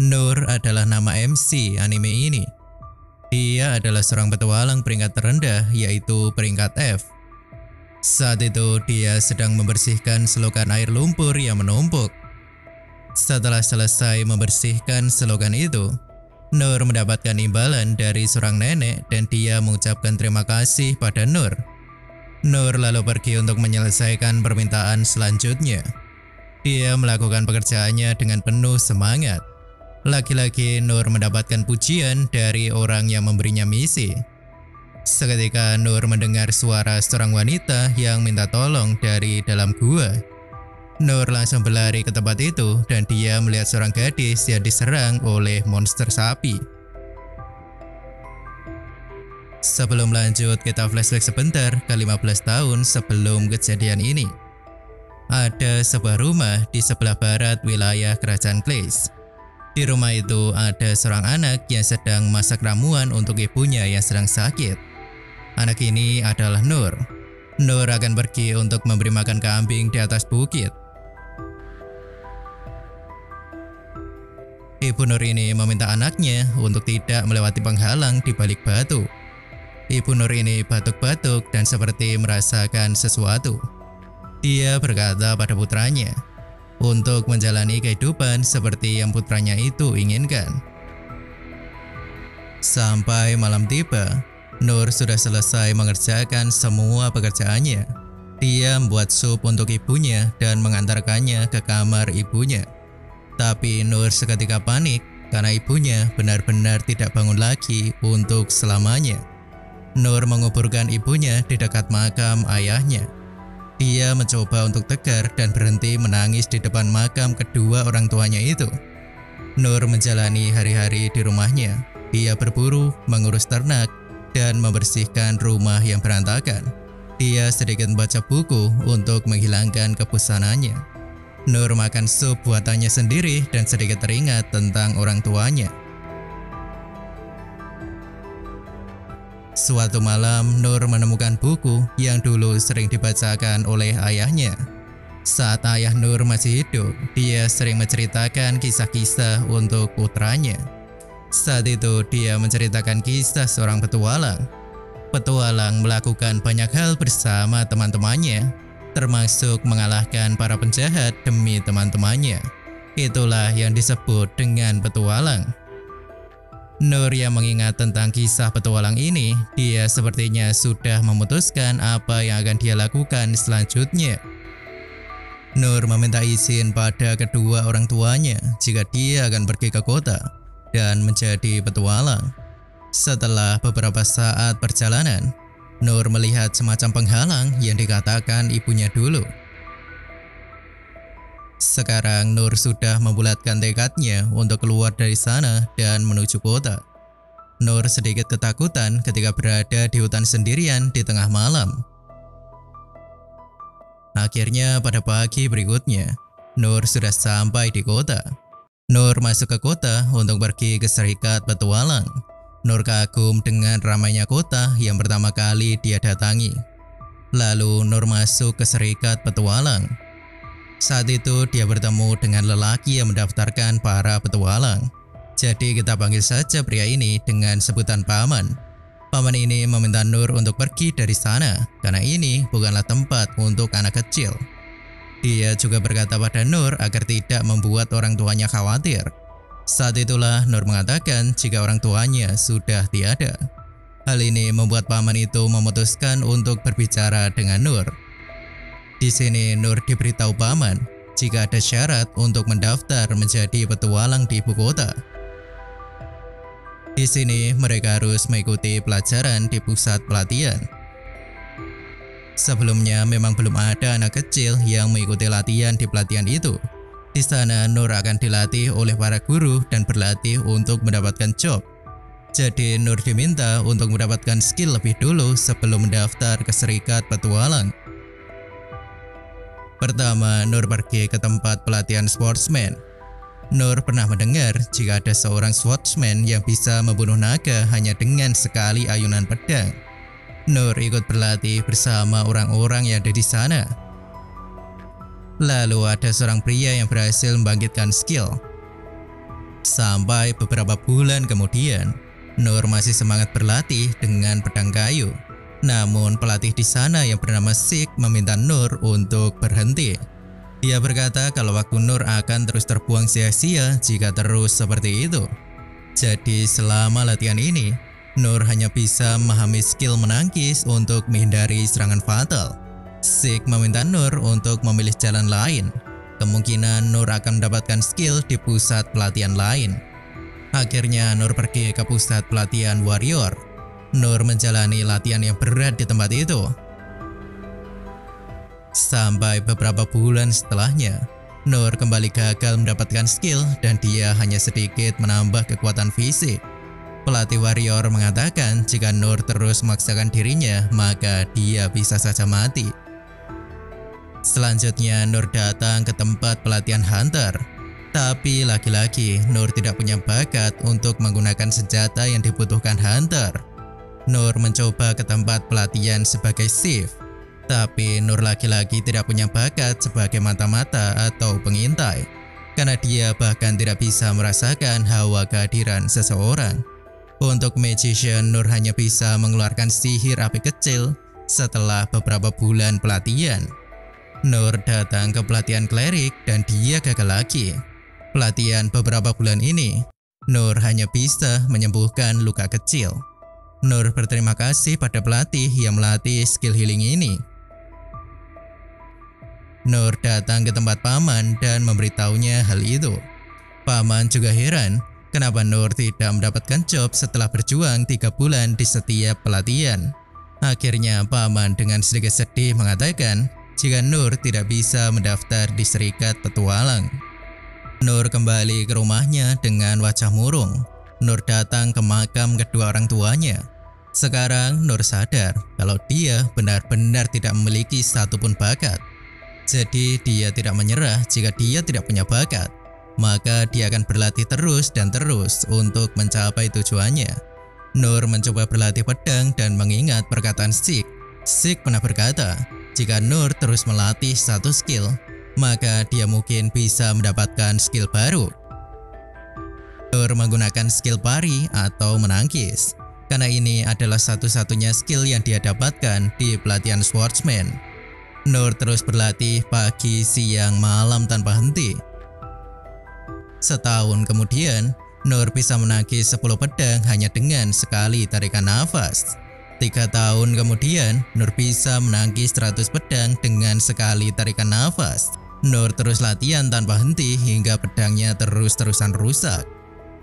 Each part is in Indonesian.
Nur adalah nama MC anime ini. Dia adalah seorang petualang peringkat terendah, yaitu peringkat F. Saat itu dia sedang membersihkan selokan air lumpur yang menumpuk. Setelah selesai membersihkan selokan itu, Nur mendapatkan imbalan dari seorang nenek dan dia mengucapkan terima kasih pada Nur. Nur lalu pergi untuk menyelesaikan permintaan selanjutnya. Dia melakukan pekerjaannya dengan penuh semangat. Lagi-lagi Nur mendapatkan pujian dari orang yang memberinya misi. Seketika Nur mendengar suara seorang wanita yang minta tolong dari dalam gua. Nur langsung berlari ke tempat itu dan dia melihat seorang gadis yang diserang oleh monster sapi. Sebelum lanjut, kita flashback sebentar ke 15 tahun sebelum kejadian ini. Ada sebuah rumah di sebelah barat wilayah kerajaan Clays. Di rumah itu ada seorang anak yang sedang masak ramuan untuk ibunya yang sedang sakit. Anak ini adalah Nur. Nur akan pergi untuk memberi makan kambing di atas bukit. Ibu Nur ini meminta anaknya untuk tidak melewati penghalang di balik batu. Ibu Nur ini batuk-batuk dan seperti merasakan sesuatu. Dia berkata pada putranya untuk menjalani kehidupan seperti yang putranya itu inginkan. Sampai malam tiba, Nur sudah selesai mengerjakan semua pekerjaannya. Dia membuat sup untuk ibunya dan mengantarkannya ke kamar ibunya. Tapi Nur seketika panik karena ibunya benar-benar tidak bangun lagi untuk selamanya. Nur menguburkan ibunya di dekat makam ayahnya. Dia mencoba untuk tegar dan berhenti menangis di depan makam kedua orang tuanya itu. Nur menjalani hari-hari di rumahnya. Dia berburu, mengurus ternak, dan membersihkan rumah yang berantakan. Dia sedikit membaca buku untuk menghilangkan kebosanannya. Nur makan sup buatannya sendiri dan sedikit teringat tentang orang tuanya. Suatu malam, Nur menemukan buku yang dulu sering dibacakan oleh ayahnya. Saat ayah Nur masih hidup, dia sering menceritakan kisah-kisah untuk putranya. Saat itu, dia menceritakan kisah seorang petualang. Petualang melakukan banyak hal bersama teman-temannya, termasuk mengalahkan para penjahat demi teman-temannya. Itulah yang disebut dengan petualang. Nur yang mengingat tentang kisah petualang ini, dia sepertinya sudah memutuskan apa yang akan dia lakukan selanjutnya. Nur meminta izin pada kedua orang tuanya jika dia akan pergi ke kota dan menjadi petualang. Setelah beberapa saat perjalanan, Nur melihat semacam penghalang yang dikatakan ibunya dulu. Sekarang Nur sudah membulatkan tekadnya untuk keluar dari sana dan menuju kota. Nur sedikit ketakutan ketika berada di hutan sendirian di tengah malam. Akhirnya pada pagi berikutnya, Nur sudah sampai di kota. Nur masuk ke kota untuk pergi ke serikat petualang. Nur kagum dengan ramainya kota yang pertama kali dia datangi. Lalu Nur masuk ke serikat petualang. Saat itu dia bertemu dengan lelaki yang mendaftarkan para petualang. Jadi kita panggil saja pria ini dengan sebutan Paman. Paman ini meminta Nur untuk pergi dari sana karena ini bukanlah tempat untuk anak kecil. Dia juga berkata pada Nur agar tidak membuat orang tuanya khawatir. Saat itulah Nur mengatakan jika orang tuanya sudah tiada. Hal ini membuat paman itu memutuskan untuk berbicara dengan Nur. Di sini Nur diberitahu paman jika ada syarat untuk mendaftar menjadi petualang di ibu kota. Di sini mereka harus mengikuti pelajaran di pusat pelatihan. Sebelumnya memang belum ada anak kecil yang mengikuti latihan di pelatihan itu. Di sana Nur akan dilatih oleh para guru dan berlatih untuk mendapatkan job. Jadi Nur diminta untuk mendapatkan skill lebih dulu sebelum mendaftar ke serikat petualang. Pertama, Nur pergi ke tempat pelatihan sportsman. Nur pernah mendengar jika ada seorang swordsman yang bisa membunuh naga hanya dengan sekali ayunan pedang. Nur ikut berlatih bersama orang-orang yang ada di sana. Lalu ada seorang pria yang berhasil membangkitkan skill. Sampai beberapa bulan kemudian, Nur masih semangat berlatih dengan pedang kayu. Namun pelatih di sana yang bernama Sik meminta Nur untuk berhenti. Dia berkata kalau waktu Nur akan terus terbuang sia-sia jika terus seperti itu. Jadi selama latihan ini, Nur hanya bisa memahami skill menangkis untuk menghindari serangan fatal. Sik meminta Nur untuk memilih jalan lain. Kemungkinan Nur akan mendapatkan skill di pusat pelatihan lain. Akhirnya Nur pergi ke pusat pelatihan warrior. Nur menjalani latihan yang berat di tempat itu. Sampai beberapa bulan setelahnya, Nur kembali gagal mendapatkan skill dan dia hanya sedikit menambah kekuatan fisik. Pelatih warrior mengatakan jika Nur terus memaksakan dirinya, maka dia bisa saja mati. Selanjutnya Nur datang ke tempat pelatihan hunter. Tapi lagi-lagi Nur tidak punya bakat untuk menggunakan senjata yang dibutuhkan hunter. Nur mencoba ke tempat pelatihan sebagai chief. Tapi Nur lagi-lagi tidak punya bakat sebagai mata-mata atau pengintai. Karena dia bahkan tidak bisa merasakan hawa kehadiran seseorang. Untuk magician, Nur hanya bisa mengeluarkan sihir api kecil setelah beberapa bulan pelatihan. Nur datang ke pelatihan klerik dan dia gagal lagi. Pelatihan beberapa bulan ini, Nur hanya bisa menyembuhkan luka kecil. Nur berterima kasih pada pelatih yang melatih skill healing ini. Nur datang ke tempat paman dan memberitahunya hal itu. Paman juga heran kenapa Nur tidak mendapatkan job setelah berjuang 3 bulan di setiap pelatihan. Akhirnya paman dengan sedikit sedih mengatakan jika Nur tidak bisa mendaftar di Serikat Petualang. Nur kembali ke rumahnya dengan wajah murung. Nur datang ke makam kedua orang tuanya. Sekarang Nur sadar kalau dia benar-benar tidak memiliki satupun bakat. Jadi dia tidak menyerah jika dia tidak punya bakat. Maka dia akan berlatih terus dan terus untuk mencapai tujuannya. Nur mencoba berlatih pedang dan mengingat perkataan Sik. Sik pernah berkata, jika Nur terus melatih satu skill, maka dia mungkin bisa mendapatkan skill baru. Nur menggunakan skill pari atau menangkis, karena ini adalah satu-satunya skill yang dia dapatkan di pelatihan swordsman. Nur terus berlatih pagi, siang, malam tanpa henti. Setahun kemudian, Nur bisa menangkis 10 pedang hanya dengan sekali tarikan nafas. 3 tahun kemudian, Nur bisa menangkis 100 pedang dengan sekali tarikan nafas. Nur terus latihan tanpa henti hingga pedangnya terus-terusan rusak.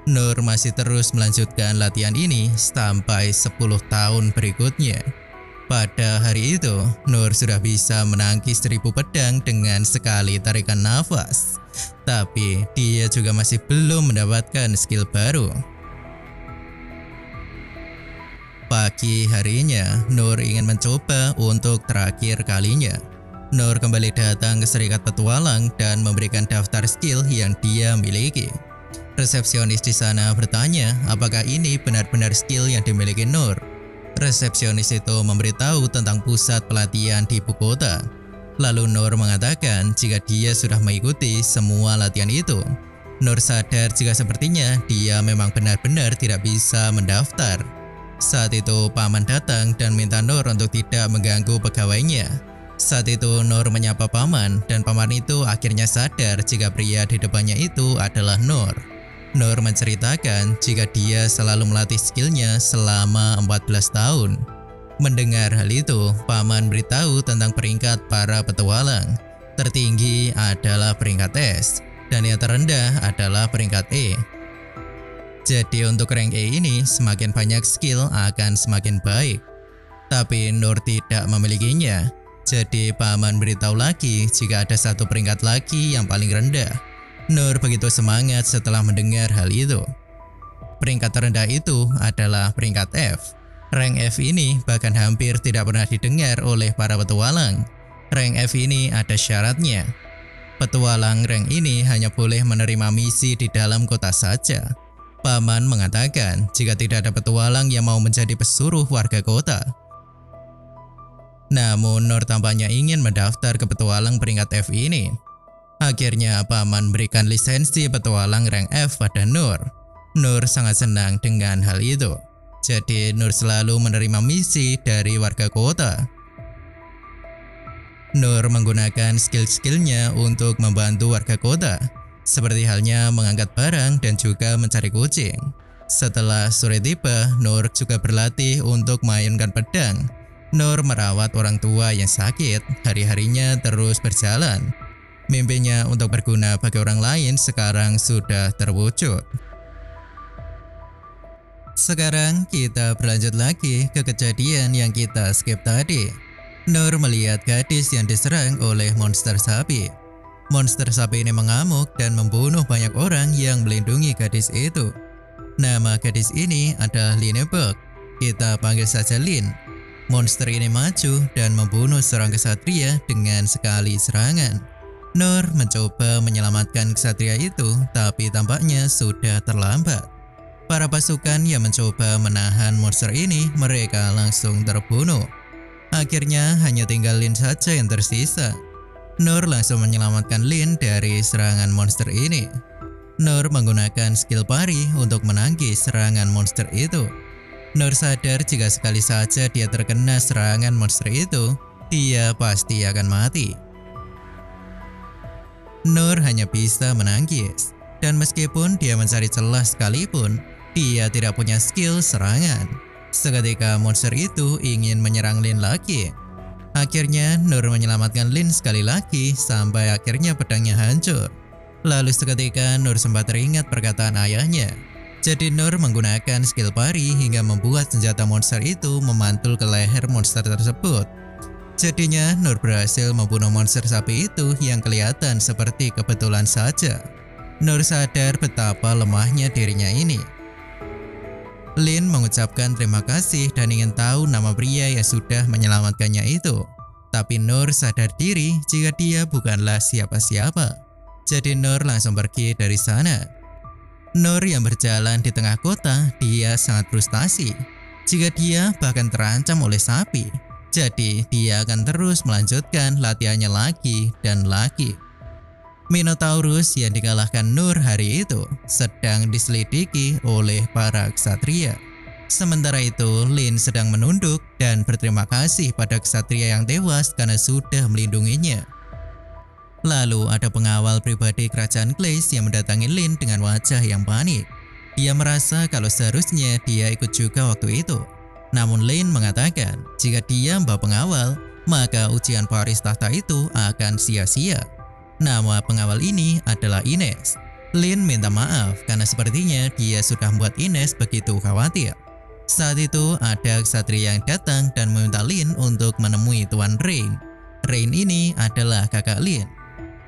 Nur masih terus melanjutkan latihan ini sampai 10 tahun berikutnya. Pada hari itu, Nur sudah bisa menangkis 1000 pedang dengan sekali tarikan nafas. Tapi dia juga masih belum mendapatkan skill baru. Pagi harinya, Nur ingin mencoba untuk terakhir kalinya. Nur kembali datang ke Serikat Petualang dan memberikan daftar skill yang dia miliki. Resepsionis di sana bertanya apakah ini benar-benar skill yang dimiliki Nur. Resepsionis itu memberitahu tentang pusat pelatihan di ibu kota. Lalu Nur mengatakan jika dia sudah mengikuti semua latihan itu. Nur sadar jika sepertinya dia memang benar-benar tidak bisa mendaftar. Saat itu paman datang dan minta Nur untuk tidak mengganggu pegawainya. Saat itu Nur menyapa paman dan paman itu akhirnya sadar jika pria di depannya itu adalah Nur. Nur menceritakan jika dia selalu melatih skillnya selama 14 tahun. Mendengar hal itu, paman beritahu tentang peringkat para petualang. Tertinggi adalah peringkat S dan yang terendah adalah peringkat E. Jadi untuk rank E ini semakin banyak skill akan semakin baik. Tapi Nur tidak memilikinya. Jadi paman beritahu lagi jika ada satu peringkat lagi yang paling rendah. Nur begitu semangat setelah mendengar hal itu. Peringkat terendah itu adalah peringkat F. Rank F ini bahkan hampir tidak pernah didengar oleh para petualang. Rank F ini ada syaratnya. Petualang rank ini hanya boleh menerima misi di dalam kota saja. Paman mengatakan jika tidak ada petualang yang mau menjadi pesuruh warga kota. Namun Nur tampaknya ingin mendaftar ke petualang peringkat F ini. Akhirnya paman berikan lisensi petualang rank F pada Nur. Nur sangat senang dengan hal itu. Jadi Nur selalu menerima misi dari warga kota. Nur menggunakan skill-skillnya untuk membantu warga kota, seperti halnya mengangkat barang dan juga mencari kucing. Setelah sore tiba, Nur juga berlatih untuk mainkan pedang. Nur merawat orang tua yang sakit, hari-harinya terus berjalan. Mimpinya untuk berguna bagi orang lain sekarang sudah terwujud. Sekarang kita berlanjut lagi ke kejadian yang kita skip tadi. Nur melihat gadis yang diserang oleh monster sapi. Monster sapi ini mengamuk dan membunuh banyak orang yang melindungi gadis itu. Nama gadis ini adalah Linebek. Kita panggil saja Lin. Monster ini maju dan membunuh seorang kesatria dengan sekali serangan. Nur mencoba menyelamatkan kesatria itu, tapi tampaknya sudah terlambat. Para pasukan yang mencoba menahan monster ini, mereka langsung terbunuh. Akhirnya hanya tinggal Lin saja yang tersisa. Nur langsung menyelamatkan Lin dari serangan monster ini. Nur menggunakan skill pari untuk menangkis serangan monster itu. Nur sadar jika sekali saja dia terkena serangan monster itu, dia pasti akan mati. Nur hanya bisa menangkis, dan meskipun dia mencari celah sekalipun, dia tidak punya skill serangan. Seketika monster itu ingin menyerang Lin lagi. Akhirnya Nur menyelamatkan Lin sekali lagi sampai akhirnya pedangnya hancur. Lalu seketika Nur sempat teringat perkataan ayahnya. Jadi Nur menggunakan skill pari hingga membuat senjata monster itu memantul ke leher monster tersebut. Jadinya Nur berhasil membunuh monster sapi itu yang kelihatan seperti kebetulan saja. Nur sadar betapa lemahnya dirinya ini. Lin mengucapkan terima kasih dan ingin tahu nama pria yang sudah menyelamatkannya itu. Tapi Nur sadar diri jika dia bukanlah siapa-siapa. Jadi Nur langsung pergi dari sana. Nur yang berjalan di tengah kota, dia sangat frustasi. Jika dia bahkan terancam oleh sapi, jadi dia akan terus melanjutkan latihannya lagi dan lagi. Minotaurus yang dikalahkan Nur hari itu sedang diselidiki oleh para ksatria. Sementara itu, Lin sedang menunduk dan berterima kasih pada ksatria yang tewas karena sudah melindunginya. Lalu ada pengawal pribadi kerajaan Glace yang mendatangi Lin dengan wajah yang panik. Dia merasa kalau seharusnya dia ikut juga waktu itu. Namun Lin mengatakan jika dia membawa pengawal, maka ujian pewaris tahta itu akan sia-sia. Nama pengawal ini adalah Ines. Lin minta maaf karena sepertinya dia sudah membuat Ines begitu khawatir. Saat itu ada ksatria yang datang dan meminta Lin untuk menemui Tuan Rain. Rain ini adalah kakak Lin.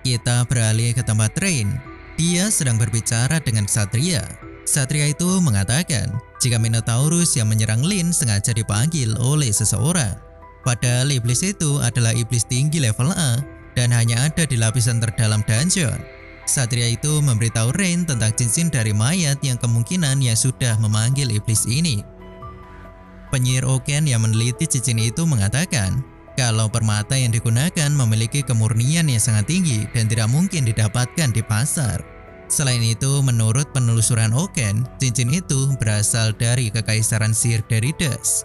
Kita beralih ke tempat Rain. Dia sedang berbicara dengan ksatria. Ksatria itu mengatakan jika Minotaurus yang menyerang Lin sengaja dipanggil oleh seseorang. Padahal iblis itu adalah iblis tinggi level A dan hanya ada di lapisan terdalam dungeon. Ksatria itu memberitahu Rain tentang cincin dari mayat yang kemungkinan yang sudah memanggil iblis ini. Penyihir Oken yang meneliti cincin itu mengatakan kalau permata yang digunakan memiliki kemurnian yang sangat tinggi dan tidak mungkin didapatkan di pasar. Selain itu, menurut penelusuran Oken, cincin itu berasal dari kekaisaran sihir Deridas.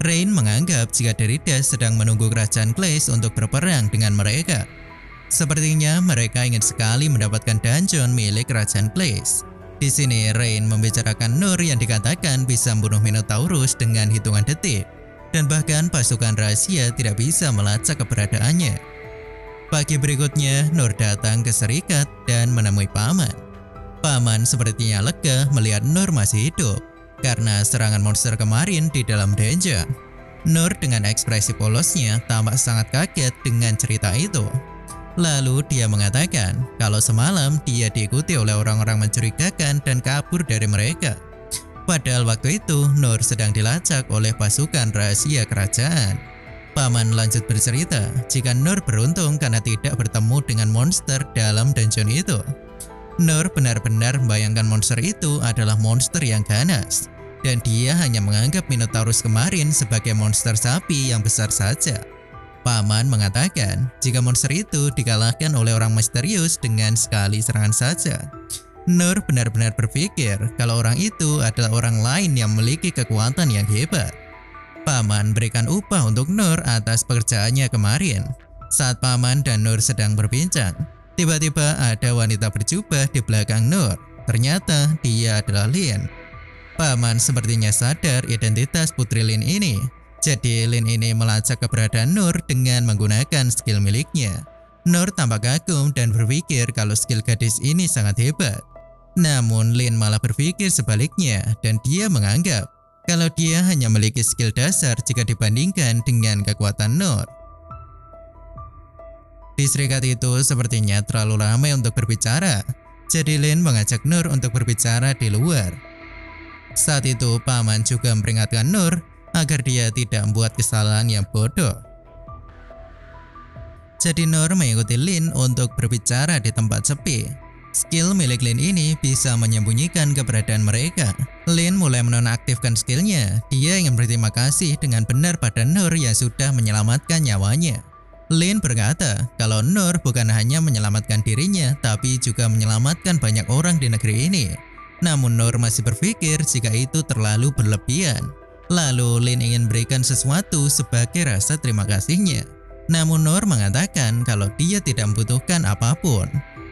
Rain menganggap jika Deridas sedang menunggu kerajaan Glace untuk berperang dengan mereka. Sepertinya mereka ingin sekali mendapatkan dungeon milik kerajaan Glace. Di sini Rain membicarakan Nur yang dikatakan bisa membunuh Minotaurus dengan hitungan detik, dan bahkan pasukan rahasia tidak bisa melacak keberadaannya. Pagi berikutnya, Nur datang ke Serikat dan menemui Paman. Paman sepertinya lega melihat Nur masih hidup karena serangan monster kemarin di dalam dungeon. Nur dengan ekspresi polosnya tampak sangat kaget dengan cerita itu. Lalu dia mengatakan kalau semalam dia diikuti oleh orang-orang mencurigakan dan kabur dari mereka. Padahal waktu itu Nur sedang dilacak oleh pasukan rahasia kerajaan. Paman lanjut bercerita jika Nur beruntung karena tidak bertemu dengan monster dalam dungeon itu. Nur benar-benar membayangkan monster itu adalah monster yang ganas, dan dia hanya menganggap Minotaurus kemarin sebagai monster sapi yang besar saja. Paman mengatakan jika monster itu dikalahkan oleh orang misterius dengan sekali serangan saja. Nur benar-benar berpikir kalau orang itu adalah orang lain yang memiliki kekuatan yang hebat. Paman berikan upah untuk Nur atas pekerjaannya kemarin. Saat Paman dan Nur sedang berbincang, tiba-tiba ada wanita berjubah di belakang Nur. Ternyata dia adalah Lin. Paman sepertinya sadar identitas putri Lin ini. Jadi Lin ini melacak keberadaan Nur dengan menggunakan skill miliknya. Nur tampak kagum dan berpikir kalau skill gadis ini sangat hebat. Namun Lin malah berpikir sebaliknya dan dia menganggap kalau dia hanya memiliki skill dasar jika dibandingkan dengan kekuatan Nur. Di serikat itu sepertinya terlalu ramai untuk berbicara, jadi Lin mengajak Nur untuk berbicara di luar. Saat itu Paman juga memperingatkan Nur agar dia tidak membuat kesalahan yang bodoh. Jadi Nur mengikuti Lin untuk berbicara di tempat sepi. Skill milik Lin ini bisa menyembunyikan keberadaan mereka. Lin mulai menonaktifkan skillnya. Dia ingin berterima kasih dengan benar pada Nur yang sudah menyelamatkan nyawanya. Lin berkata kalau Nur bukan hanya menyelamatkan dirinya, tapi juga menyelamatkan banyak orang di negeri ini. Namun Nur masih berpikir jika itu terlalu berlebihan. Lalu Lin ingin berikan sesuatu sebagai rasa terima kasihnya. Namun Nur mengatakan kalau dia tidak membutuhkan apapun.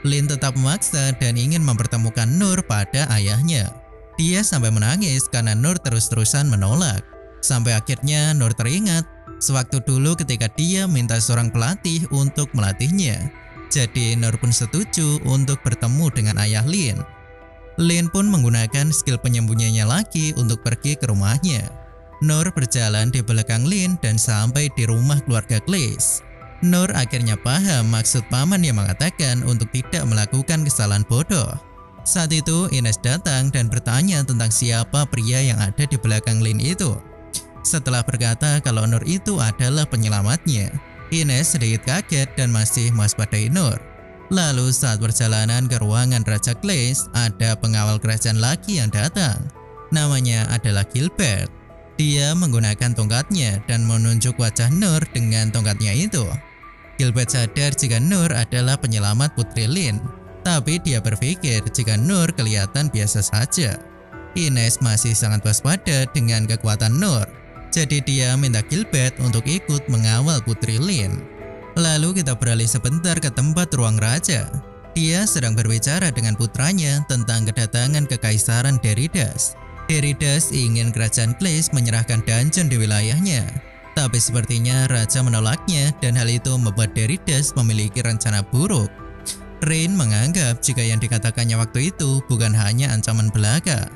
Lin tetap memaksa dan ingin mempertemukan Nur pada ayahnya. Dia sampai menangis karena Nur terus-terusan menolak. Sampai akhirnya Nur teringat sewaktu dulu ketika dia minta seorang pelatih untuk melatihnya. Jadi Nur pun setuju untuk bertemu dengan ayah Lin. Lin pun menggunakan skill penyembunyiannya lagi untuk pergi ke rumahnya. Nur berjalan di belakang Lin dan sampai di rumah keluarga Glaze. Nur akhirnya paham maksud paman yang mengatakan untuk tidak melakukan kesalahan bodoh. Saat itu Ines datang dan bertanya tentang siapa pria yang ada di belakang Lin itu. Setelah berkata kalau Nur itu adalah penyelamatnya, Ines sedikit kaget dan masih mewaspadai Nur. Lalu saat perjalanan ke ruangan Raja Glaze, ada pengawal kerajaan lagi yang datang. Namanya adalah Gilbert. Dia menggunakan tongkatnya dan menunjuk wajah Nur dengan tongkatnya itu. Gilbert sadar jika Nur adalah penyelamat putri Lin, tapi dia berpikir jika Nur kelihatan biasa saja. Ines masih sangat waspada dengan kekuatan Nur, jadi dia minta Gilbert untuk ikut mengawal putri Lin. Lalu kita beralih sebentar ke tempat ruang raja. Dia sedang berbicara dengan putranya tentang kedatangan kekaisaran Deridas. Deridas ingin kerajaan Glaze menyerahkan dungeon di wilayahnya. Tapi sepertinya raja menolaknya dan hal itu membuat Deridas memiliki rencana buruk. Rain menganggap jika yang dikatakannya waktu itu bukan hanya ancaman belaka.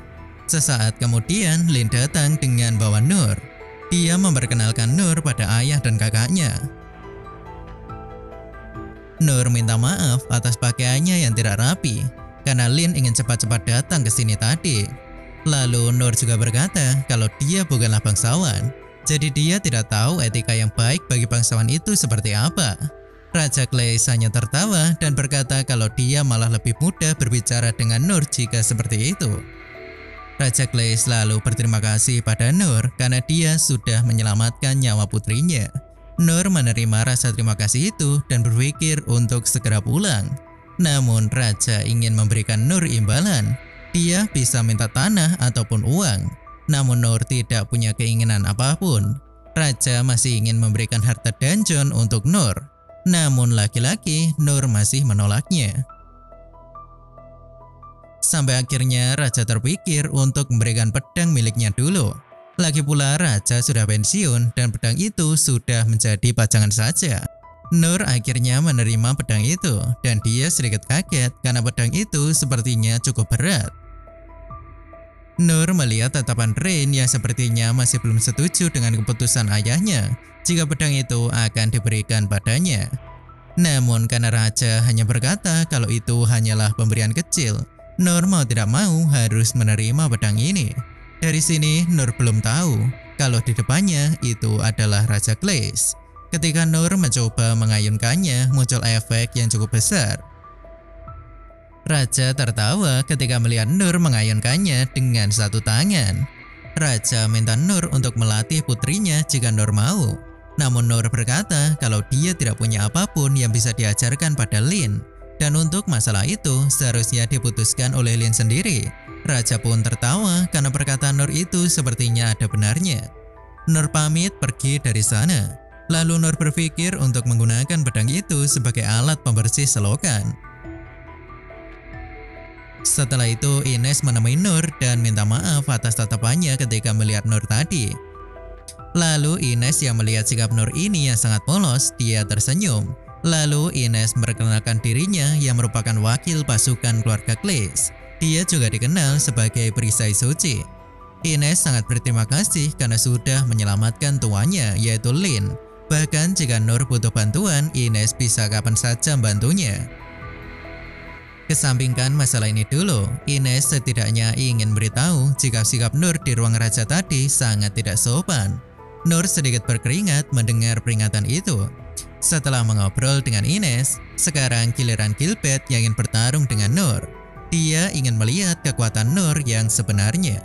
Sesaat kemudian Lin datang dengan bawa Nur. Dia memperkenalkan Nur pada ayah dan kakaknya. Nur minta maaf atas pakaiannya yang tidak rapi karena Lin ingin cepat-cepat datang ke sini tadi. Lalu Nur juga berkata kalau dia bukanlah bangsawan. Jadi dia tidak tahu etika yang baik bagi bangsawan itu seperti apa. Raja Glaze hanya tertawa dan berkata kalau dia malah lebih mudah berbicara dengan Nur jika seperti itu. Raja Glaze lalu berterima kasih pada Nur karena dia sudah menyelamatkan nyawa putrinya. Nur menerima rasa terima kasih itu dan berpikir untuk segera pulang. Namun Raja ingin memberikan Nur imbalan. Dia bisa minta tanah ataupun uang. Namun Nur tidak punya keinginan apapun. Raja masih ingin memberikan harta dungeon untuk Nur. Namun lagi-lagi Nur masih menolaknya. Sampai akhirnya Raja terpikir untuk memberikan pedang miliknya dulu. Lagi pula Raja sudah pensiun dan pedang itu sudah menjadi pajangan saja. Nur akhirnya menerima pedang itu dan dia sedikit kaget karena pedang itu sepertinya cukup berat. Nur melihat tatapan Rain yang sepertinya masih belum setuju dengan keputusan ayahnya jika pedang itu akan diberikan padanya. Namun karena Raja hanya berkata kalau itu hanyalah pemberian kecil, Nur mau tidak mau harus menerima pedang ini. Dari sini Nur belum tahu kalau di depannya itu adalah Raja Glaze. Ketika Nur mencoba mengayunkannya, muncul efek yang cukup besar. Raja tertawa ketika melihat Nur mengayunkannya dengan satu tangan. Raja minta Nur untuk melatih putrinya jika Nur mau. Namun Nur berkata kalau dia tidak punya apapun yang bisa diajarkan pada Lin. Dan untuk masalah itu seharusnya diputuskan oleh Lin sendiri. Raja pun tertawa karena perkataan Nur itu sepertinya ada benarnya. Nur pamit pergi dari sana. Lalu Nur berpikir untuk menggunakan pedang itu sebagai alat pembersih selokan. Setelah itu Ines menemui Nur dan minta maaf atas tatapannya ketika melihat Nur tadi. Lalu Ines yang melihat sikap Nur ini yang sangat polos, dia tersenyum. Lalu Ines memperkenalkan dirinya yang merupakan wakil pasukan keluarga Cleese. Dia juga dikenal sebagai perisai suci. Ines sangat berterima kasih karena sudah menyelamatkan tuannya yaitu Lin. Bahkan jika Nur butuh bantuan, Ines bisa kapan saja membantunya. Kesampingkan masalah ini dulu, Ines setidaknya ingin beritahu jika sikap Nur di ruang raja tadi sangat tidak sopan. Nur sedikit berkeringat mendengar peringatan itu. Setelah mengobrol dengan Ines, sekarang giliran Gilbert yang ingin bertarung dengan Nur. Dia ingin melihat kekuatan Nur yang sebenarnya.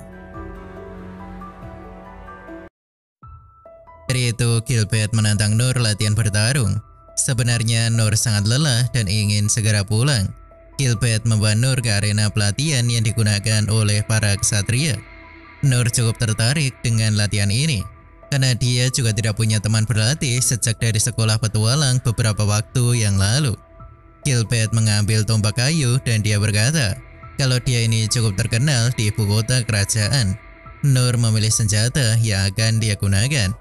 Dari itu Gilbert menantang Nur latihan bertarung. Sebenarnya Nur sangat lelah dan ingin segera pulang. Gilbert membawa Nur ke arena pelatihan yang digunakan oleh para ksatria. Nur cukup tertarik dengan latihan ini, karena dia juga tidak punya teman berlatih sejak dari sekolah petualang beberapa waktu yang lalu. Gilbert mengambil tombak kayu dan dia berkata kalau dia ini cukup terkenal di ibu kota kerajaan. Nur memilih senjata yang akan dia gunakan.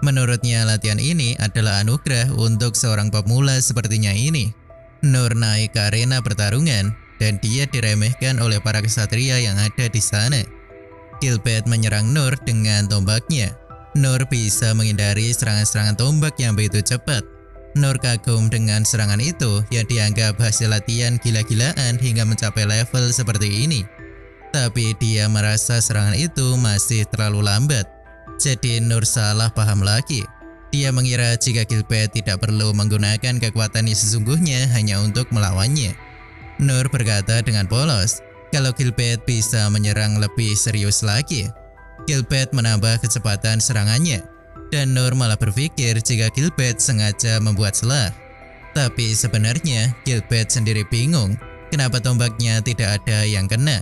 Menurutnya latihan ini adalah anugerah untuk seorang pemula sepertinya ini. Nur naik ke arena pertarungan dan dia diremehkan oleh para ksatria yang ada di sana. Gilbert menyerang Nur dengan tombaknya. Nur bisa menghindari serangan-serangan tombak yang begitu cepat. Nur kagum dengan serangan itu yang dianggap hasil latihan gila-gilaan hingga mencapai level seperti ini. Tapi dia merasa serangan itu masih terlalu lambat. Jadi Nur salah paham lagi. Dia mengira jika Gilbert tidak perlu menggunakan kekuatan yang sesungguhnya hanya untuk melawannya. Nur berkata dengan polos kalau Gilbert bisa menyerang lebih serius lagi. Gilbert menambah kecepatan serangannya, dan Nur malah berpikir jika Gilbert sengaja membuat celah. Tapi sebenarnya Gilbert sendiri bingung kenapa tombaknya tidak ada yang kena.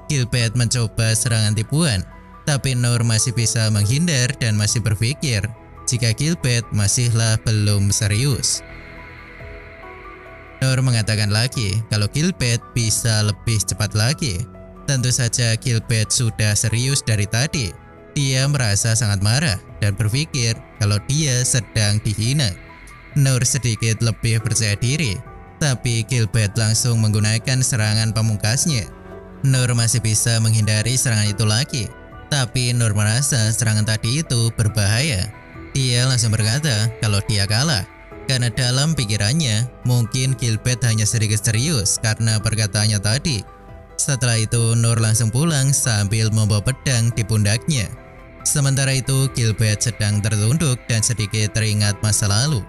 Gilbert mencoba serangan tipuan, tapi Nur masih bisa menghindar dan masih berpikir jika Gilbert masihlah belum serius. Nur mengatakan lagi kalau Gilbert bisa lebih cepat lagi. Tentu saja Gilbert sudah serius dari tadi. Dia merasa sangat marah dan berpikir kalau dia sedang dihina. Nur sedikit lebih percaya diri, tapi Gilbert langsung menggunakan serangan pamungkasnya. Nur masih bisa menghindari serangan itu lagi, tapi Nur merasa serangan tadi itu berbahaya. Dia langsung berkata kalau dia kalah, karena dalam pikirannya mungkin Gilbert hanya sedikit serius karena perkataannya tadi. Setelah itu Nur langsung pulang sambil membawa pedang di pundaknya. Sementara itu Gilbert sedang tertunduk dan sedikit teringat masa lalu.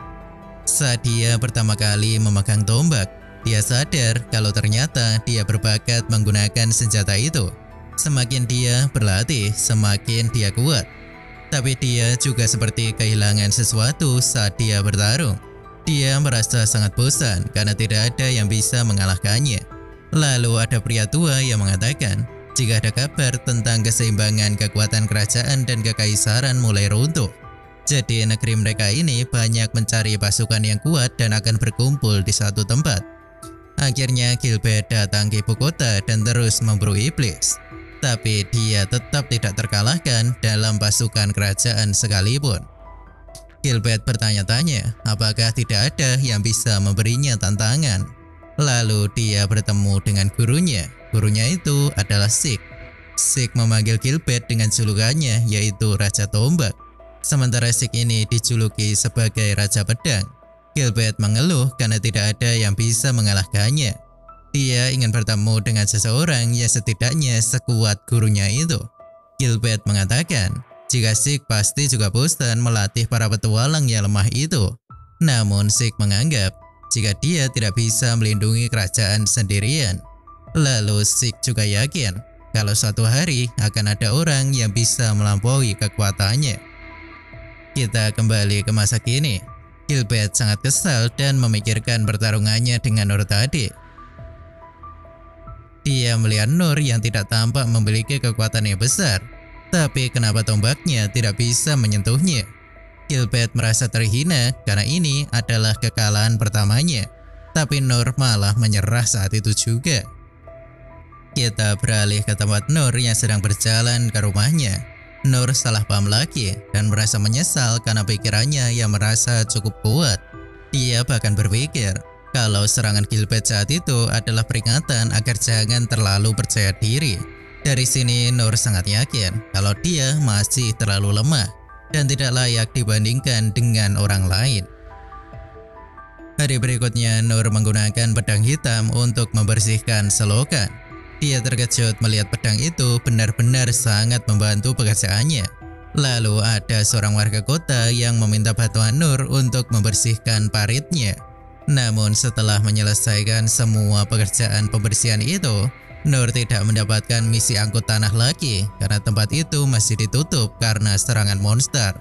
Saat dia pertama kali memegang tombak, dia sadar kalau ternyata dia berbakat menggunakan senjata itu. Semakin dia berlatih, semakin dia kuat. Tapi dia juga seperti kehilangan sesuatu saat dia bertarung. Dia merasa sangat bosan karena tidak ada yang bisa mengalahkannya. Lalu ada pria tua yang mengatakan jika ada kabar tentang keseimbangan kekuatan kerajaan dan kekaisaran mulai runtuh. Jadi negeri mereka ini banyak mencari pasukan yang kuat dan akan berkumpul di satu tempat. Akhirnya Gilbert datang ke ibu kota dan terus memburu iblis. Tapi dia tetap tidak terkalahkan dalam pasukan kerajaan sekalipun. Gilbert bertanya-tanya apakah tidak ada yang bisa memberinya tantangan. Lalu dia bertemu dengan gurunya. Gurunya itu adalah Sik. Sik memanggil Gilbert dengan julukannya yaitu Raja Tombak. Sementara Sik ini dijuluki sebagai Raja Pedang. Gilbert mengeluh karena tidak ada yang bisa mengalahkannya. Dia ingin bertemu dengan seseorang yang setidaknya sekuat gurunya itu. Gilbert mengatakan jika Sik pasti juga bosan melatih para petualang yang lemah itu. Namun Sik menganggap jika dia tidak bisa melindungi kerajaan sendirian. Lalu Sik juga yakin kalau suatu hari akan ada orang yang bisa melampaui kekuatannya. Kita kembali ke masa kini. Gilbert sangat kesal dan memikirkan pertarungannya dengan Nur tadi. Dia melihat Nur yang tidak tampak memiliki kekuatan yang besar, tapi kenapa tombaknya tidak bisa menyentuhnya? Gilbert merasa terhina karena ini adalah kekalahan pertamanya, tapi Nur malah menyerah saat itu juga. Kita beralih ke tempat Nur yang sedang berjalan ke rumahnya. Nur salah paham lagi dan merasa menyesal karena pikirannya yang merasa cukup kuat. Dia bahkan berpikir kalau serangan Gilbert saat itu adalah peringatan agar jangan terlalu percaya diri. Dari sini Nur sangat yakin kalau dia masih terlalu lemah dan tidak layak dibandingkan dengan orang lain. Hari berikutnya Nur menggunakan pedang hitam untuk membersihkan selokan. Dia terkejut melihat pedang itu benar-benar sangat membantu pekerjaannya. Lalu ada seorang warga kota yang meminta bantuan Nur untuk membersihkan paritnya. Namun setelah menyelesaikan semua pekerjaan pembersihan itu, Nur tidak mendapatkan misi angkut tanah lagi karena tempat itu masih ditutup karena serangan monster.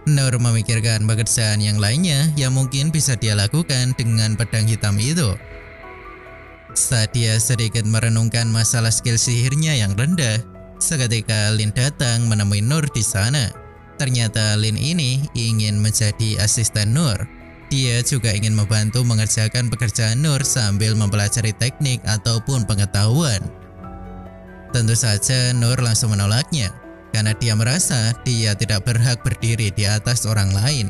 Nur memikirkan pekerjaan yang lainnya yang mungkin bisa dia lakukan dengan pedang hitam itu. Saat dia sedikit merenungkan masalah skill sihirnya yang rendah, seketika Lin datang menemui Nur di sana. Ternyata Lin ini ingin menjadi asisten Nur. Dia juga ingin membantu mengerjakan pekerjaan Nur sambil mempelajari teknik ataupun pengetahuan. Tentu saja Nur langsung menolaknya, karena dia merasa dia tidak berhak berdiri di atas orang lain.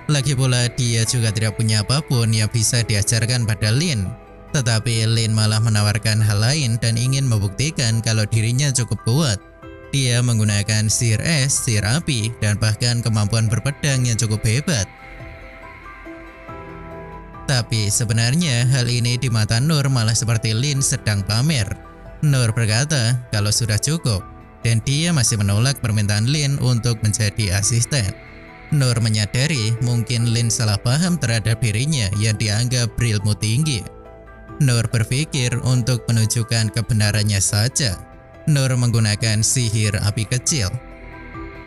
Lagi pula dia juga tidak punya apapun yang bisa diajarkan pada Lin. Tetapi Lin malah menawarkan hal lain dan ingin membuktikan kalau dirinya cukup kuat. Dia menggunakan sihir es, sihir api, dan bahkan kemampuan berpedang yang cukup hebat. Tapi sebenarnya hal ini di mata Nur malah seperti Lin sedang pamer. Nur berkata kalau sudah cukup, dan dia masih menolak permintaan Lin untuk menjadi asisten. Nur menyadari mungkin Lin salah paham terhadap dirinya yang dianggap berilmu tinggi. Nur berpikir untuk menunjukkan kebenarannya saja. Nur menggunakan sihir api kecil.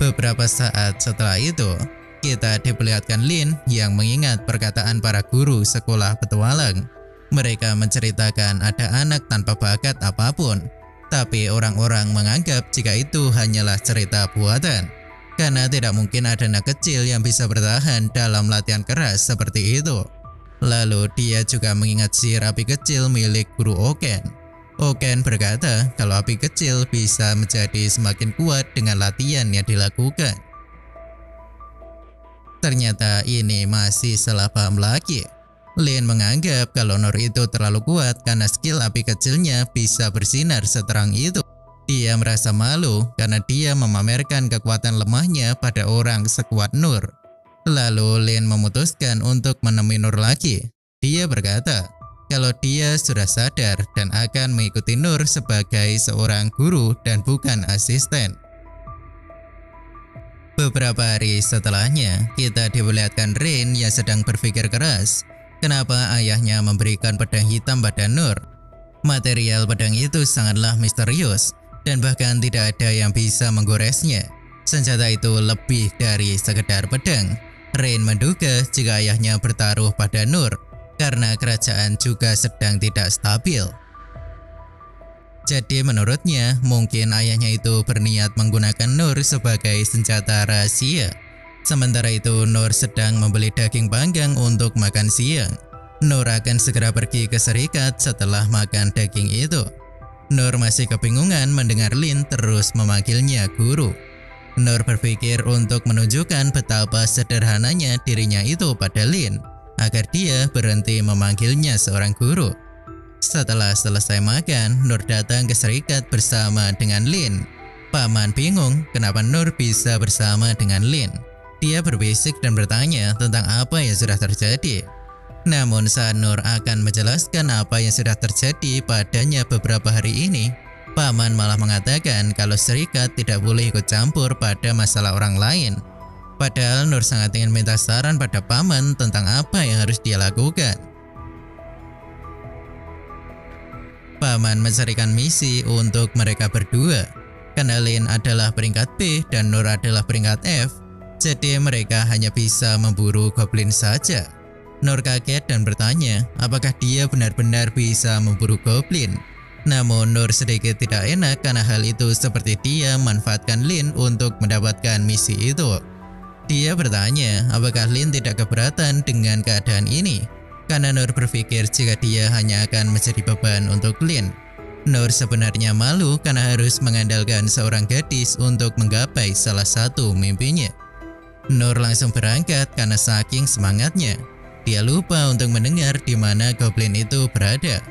Beberapa saat setelah itu, kita diperlihatkan Lin yang mengingat perkataan para guru sekolah petualang. Mereka menceritakan ada anak tanpa bakat apapun, tapi orang-orang menganggap jika itu hanyalah cerita buatan, karena tidak mungkin ada anak kecil yang bisa bertahan dalam latihan keras seperti itu. Lalu dia juga mengingat sihir api kecil milik guru Oken. Oken berkata kalau api kecil bisa menjadi semakin kuat dengan latihan yang dilakukan. Ternyata ini masih salah paham lagi. Lin menganggap kalau Nur itu terlalu kuat karena skill api kecilnya bisa bersinar seterang itu. Dia merasa malu karena dia memamerkan kekuatan lemahnya pada orang sekuat Nur. Lalu Lin memutuskan untuk menemui Nur lagi. Dia berkata kalau dia sudah sadar dan akan mengikuti Nur sebagai seorang guru dan bukan asisten. Beberapa hari setelahnya, kita diperlihatkan Rain yang sedang berpikir keras. Kenapa ayahnya memberikan pedang hitam pada Nur? Material pedang itu sangatlah misterius dan bahkan tidak ada yang bisa menggoresnya. Senjata itu lebih dari sekedar pedang. Rain menduga jika ayahnya bertaruh pada Nur karena kerajaan juga sedang tidak stabil. Jadi menurutnya mungkin ayahnya itu berniat menggunakan Nur sebagai senjata rahasia. Sementara itu Nur sedang membeli daging panggang untuk makan siang. Nur akan segera pergi ke Serikat setelah makan daging itu. Nur masih kebingungan mendengar Lin terus memanggilnya guru. Nur berpikir untuk menunjukkan betapa sederhananya dirinya itu pada Lin, agar dia berhenti memanggilnya seorang guru. Setelah selesai makan, Nur datang ke Serikat bersama dengan Lin. Paman bingung kenapa Nur bisa bersama dengan Lin. Dia berbisik dan bertanya tentang apa yang sudah terjadi. Namun saat Nur akan menjelaskan apa yang sudah terjadi padanya beberapa hari ini, Paman malah mengatakan kalau Serikat tidak boleh ikut campur pada masalah orang lain. Padahal Nur sangat ingin minta saran pada Paman tentang apa yang harus dia lakukan. Paman mencarikan misi untuk mereka berdua. Karena Lin adalah peringkat B dan Noor adalah peringkat F, jadi mereka hanya bisa memburu goblin saja. Noor kaget dan bertanya apakah dia benar-benar bisa memburu goblin. Namun Noor sedikit tidak enak karena hal itu seperti dia memanfaatkan Lin untuk mendapatkan misi itu. Dia bertanya apakah Lin tidak keberatan dengan keadaan ini, karena Noor berpikir jika dia hanya akan menjadi beban untuk Lin. Noor sebenarnya malu karena harus mengandalkan seorang gadis untuk menggapai salah satu mimpinya. Noor langsung berangkat karena saking semangatnya. Dia lupa untuk mendengar di mana goblin itu berada.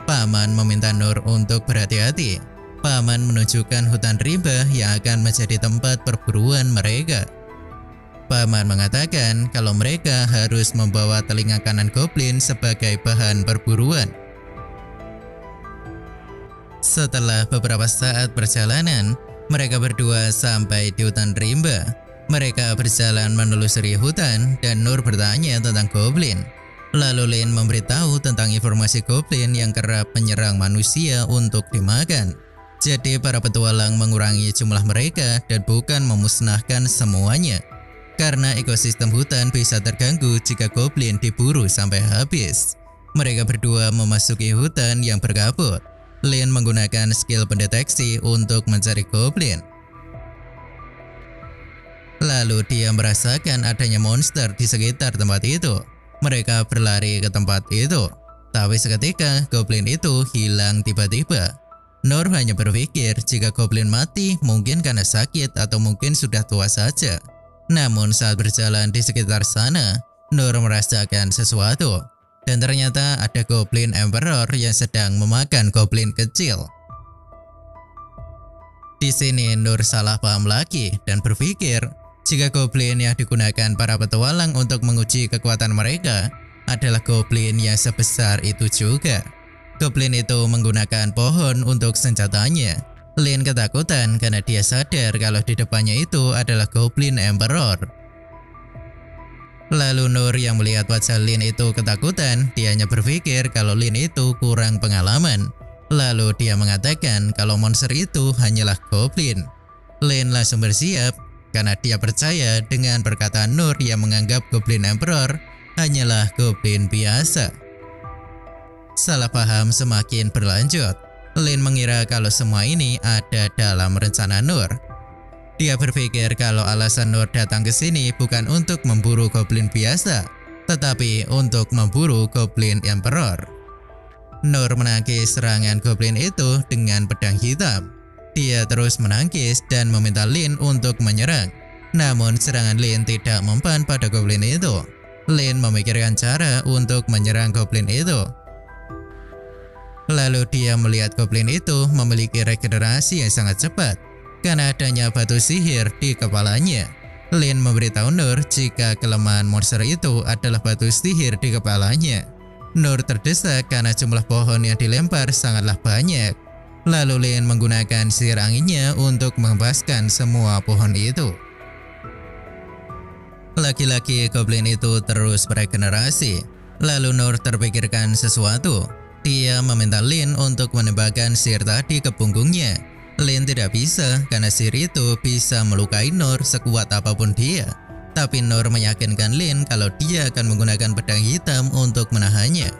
Paman meminta Noor untuk berhati-hati. Paman menunjukkan hutan rimba yang akan menjadi tempat perburuan mereka. Paman mengatakan kalau mereka harus membawa telinga kanan goblin sebagai bahan perburuan. Setelah beberapa saat perjalanan, mereka berdua sampai di hutan rimba. Mereka berjalan menelusuri hutan dan Noor bertanya tentang goblin. Lalu Lin memberitahu tentang informasi goblin yang kerap menyerang manusia untuk dimakan. Jadi para petualang mengurangi jumlah mereka dan bukan memusnahkan semuanya. Karena ekosistem hutan bisa terganggu jika goblin diburu sampai habis. Mereka berdua memasuki hutan yang berkabut. Lin menggunakan skill pendeteksi untuk mencari goblin. Lalu dia merasakan adanya monster di sekitar tempat itu. Mereka berlari ke tempat itu. Tapi seketika goblin itu hilang tiba-tiba. Noor hanya berpikir jika goblin mati mungkin karena sakit atau mungkin sudah tua saja. Namun saat berjalan di sekitar sana, Noor merasakan sesuatu. Dan ternyata ada goblin emperor yang sedang memakan goblin kecil. Di sini Noor salah paham lagi dan berpikir jika goblin yang digunakan para petualang untuk menguji kekuatan mereka adalah goblin yang sebesar itu juga. Goblin itu menggunakan pohon untuk senjatanya. Lin ketakutan karena dia sadar kalau di depannya itu adalah goblin emperor. Lalu Noor yang melihat wajah Lin itu ketakutan, dia hanya berpikir kalau Lin itu kurang pengalaman. Lalu dia mengatakan kalau monster itu hanyalah goblin. Lin langsung bersiap karena dia percaya dengan perkataan Noor yang menganggap goblin emperor hanyalah goblin biasa. Salah paham semakin berlanjut. Lin mengira kalau semua ini ada dalam rencana Noor. Dia berpikir kalau alasan Noor datang ke sini bukan untuk memburu goblin biasa, tetapi untuk memburu goblin emperor. Noor menangkis serangan goblin itu dengan pedang hitam. Dia terus menangkis dan meminta Lin untuk menyerang. Namun serangan Lin tidak mempan pada goblin itu. Lin memikirkan cara untuk menyerang goblin itu. Lalu dia melihat goblin itu memiliki regenerasi yang sangat cepat karena adanya batu sihir di kepalanya. Lin memberitahu Noor jika kelemahan monster itu adalah batu sihir di kepalanya. Noor terdesak karena jumlah pohon yang dilempar sangatlah banyak. Lalu Lin menggunakan sihir anginnya untuk menghempaskan semua pohon itu. Laki-laki goblin itu terus beregenerasi. Lalu Noor terpikirkan sesuatu. Dia meminta Lin untuk menembakkan sihir tadi ke punggungnya. Lin tidak bisa karena sihir itu bisa melukai Noor sekuat apapun dia. Tapi Noor meyakinkan Lin kalau dia akan menggunakan pedang hitam untuk menahannya.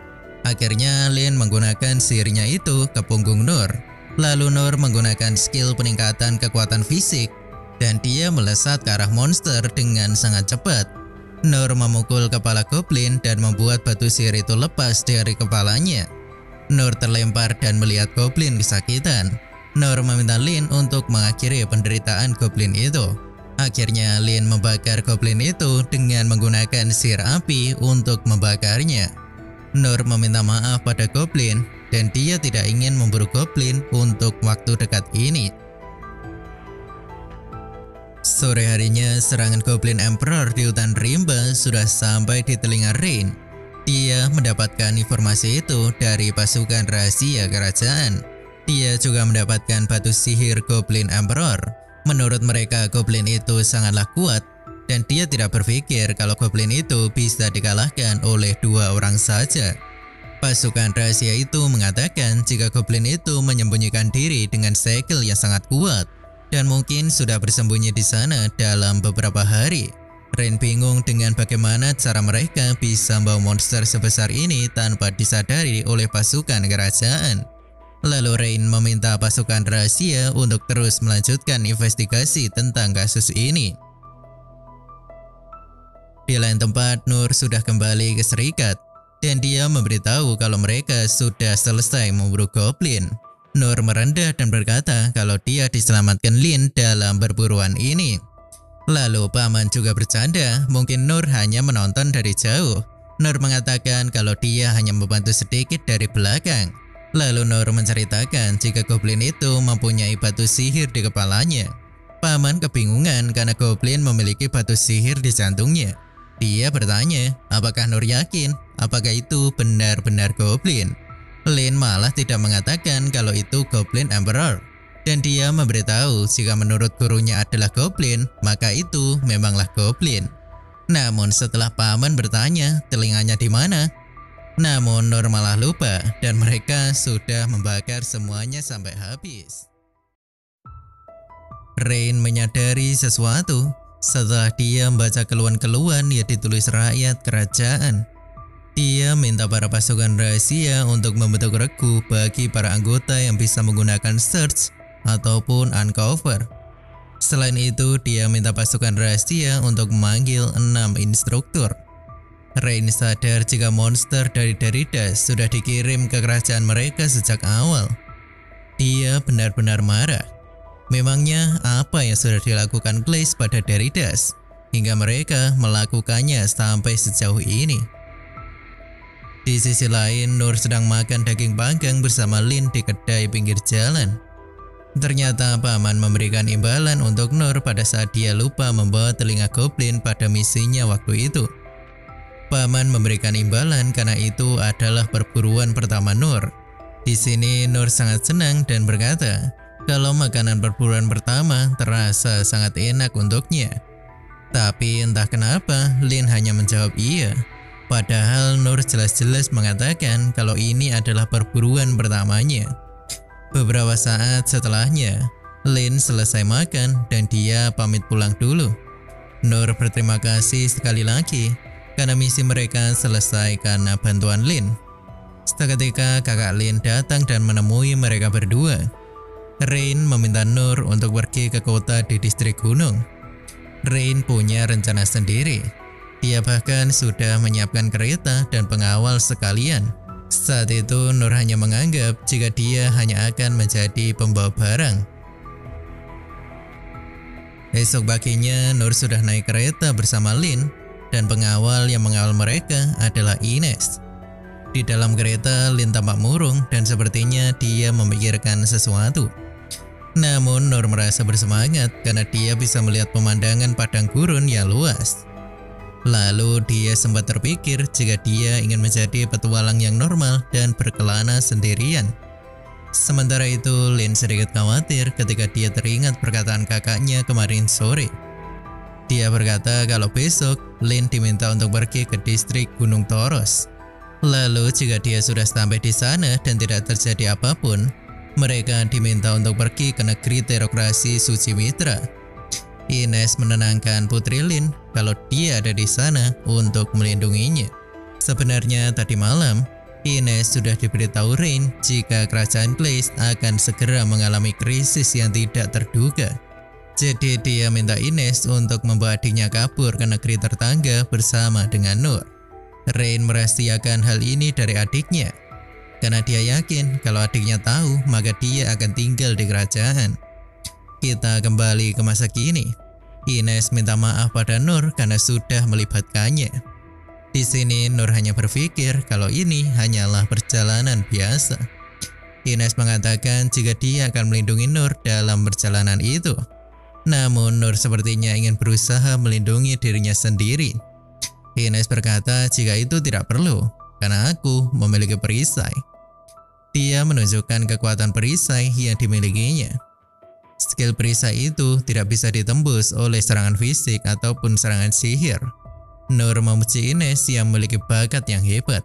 Akhirnya Lin menggunakan sihirnya itu ke punggung Noor. Lalu Noor menggunakan skill peningkatan kekuatan fisik dan dia melesat ke arah monster dengan sangat cepat. Noor memukul kepala goblin dan membuat batu sihir itu lepas dari kepalanya. Noor terlempar dan melihat goblin kesakitan. Noor meminta Lin untuk mengakhiri penderitaan goblin itu. Akhirnya Lin membakar goblin itu dengan menggunakan sihir api untuk membakarnya. Noor meminta maaf pada goblin dan dia tidak ingin memburu goblin untuk waktu dekat ini. Sore harinya serangan goblin emperor di hutan rimba sudah sampai di telinga Rain. Dia mendapatkan informasi itu dari pasukan rahasia kerajaan. Dia juga mendapatkan batu sihir goblin emperor. Menurut mereka goblin itu sangatlah kuat dan dia tidak berpikir kalau goblin itu bisa dikalahkan oleh 2 orang saja. Pasukan rahasia itu mengatakan jika goblin itu menyembunyikan diri dengan segel yang sangat kuat. dan mungkin sudah bersembunyi di sana dalam beberapa hari. Rain bingung dengan bagaimana cara mereka bisa membawa monster sebesar ini tanpa disadari oleh pasukan kerajaan. Lalu Rain meminta pasukan rahasia untuk terus melanjutkan investigasi tentang kasus ini. Di lain tempat, Noor sudah kembali ke Serikat dan dia memberitahu kalau mereka sudah selesai memburu goblin. Noor merendah dan berkata kalau dia diselamatkan Lin dalam perburuan ini. Lalu paman juga bercanda, mungkin Noor hanya menonton dari jauh. Noor mengatakan kalau dia hanya membantu sedikit dari belakang. Lalu Noor menceritakan jika goblin itu mempunyai batu sihir di kepalanya. Paman kebingungan karena goblin memiliki batu sihir di jantungnya. Dia bertanya, apakah Noor yakin apakah itu benar-benar goblin? Lin malah tidak mengatakan kalau itu Goblin Emperor. Dan dia memberitahu jika menurut gurunya adalah goblin, maka itu memanglah goblin. Namun setelah paman bertanya telinganya di mana, namun Noor malah lupa dan mereka sudah membakar semuanya sampai habis. Rain menyadari sesuatu setelah dia membaca keluhan-keluhan yang ditulis rakyat kerajaan. Dia minta para pasukan rahasia untuk membentuk regu bagi para anggota yang bisa menggunakan search ataupun uncover. Selain itu, dia minta pasukan rahasia untuk memanggil 6 instruktur. Rain sadar jika monster dari Deridas sudah dikirim ke kerajaan mereka sejak awal. Dia benar-benar marah. Memangnya apa yang sudah dilakukan Glaze pada Deridas hingga mereka melakukannya sampai sejauh ini? Di sisi lain, Noor sedang makan daging panggang bersama Lin di kedai pinggir jalan. Ternyata paman memberikan imbalan untuk Noor pada saat dia lupa membawa telinga goblin pada misinya waktu itu. Paman memberikan imbalan karena itu adalah perburuan pertama Noor. Di sini Noor sangat senang dan berkata kalau makanan perburuan pertama terasa sangat enak untuknya. Tapi entah kenapa Lin hanya menjawab iya. Padahal Noor jelas-jelas mengatakan kalau ini adalah perburuan pertamanya. Beberapa saat setelahnya, Lin selesai makan dan dia pamit pulang dulu. Noor berterima kasih sekali lagi karena misi mereka selesai karena bantuan Lin. Seketika kakak Lin datang dan menemui mereka berdua. Rain meminta Noor untuk pergi ke kota di distrik gunung. Rain punya rencana sendiri. Dia bahkan sudah menyiapkan kereta dan pengawal sekalian. Saat itu Noor hanya menganggap jika dia hanya akan menjadi pembawa barang. Esok paginya Noor sudah naik kereta bersama Lin dan pengawal yang mengawal mereka adalah Ines. Di dalam kereta Lin tampak murung dan sepertinya dia memikirkan sesuatu. Namun Noor merasa bersemangat karena dia bisa melihat pemandangan padang gurun yang luas. Lalu dia sempat terpikir jika dia ingin menjadi petualang yang normal dan berkelana sendirian. Sementara itu Lin sedikit khawatir ketika dia teringat perkataan kakaknya kemarin sore. Dia berkata kalau besok Lin diminta untuk pergi ke distrik Gunung Toros. Lalu jika dia sudah sampai di sana dan tidak terjadi apapun, mereka diminta untuk pergi ke negeri terokrasi Suci Mitra. Ines menenangkan Putri Lin kalau dia ada di sana untuk melindunginya. Sebenarnya tadi malam, Ines sudah diberitahu Rain jika kerajaan Glaze akan segera mengalami krisis yang tidak terduga. Jadi dia minta Ines untuk membawa adiknya kabur ke negeri tetangga bersama dengan Noor. Rain merahasiakan hal ini dari adiknya, karena dia yakin kalau adiknya tahu maka dia akan tinggal di kerajaan. Kita kembali ke masa kini. Ines minta maaf pada Noor karena sudah melibatkannya. Di sini Noor hanya berpikir kalau ini hanyalah perjalanan biasa. Ines mengatakan jika dia akan melindungi Noor dalam perjalanan itu. Namun Noor sepertinya ingin berusaha melindungi dirinya sendiri. Ines berkata jika itu tidak perlu, karena aku memiliki perisai. Dia menunjukkan kekuatan perisai yang dimilikinya. Skill perisai itu tidak bisa ditembus oleh serangan fisik ataupun serangan sihir. Noor memuji Ines yang memiliki bakat yang hebat.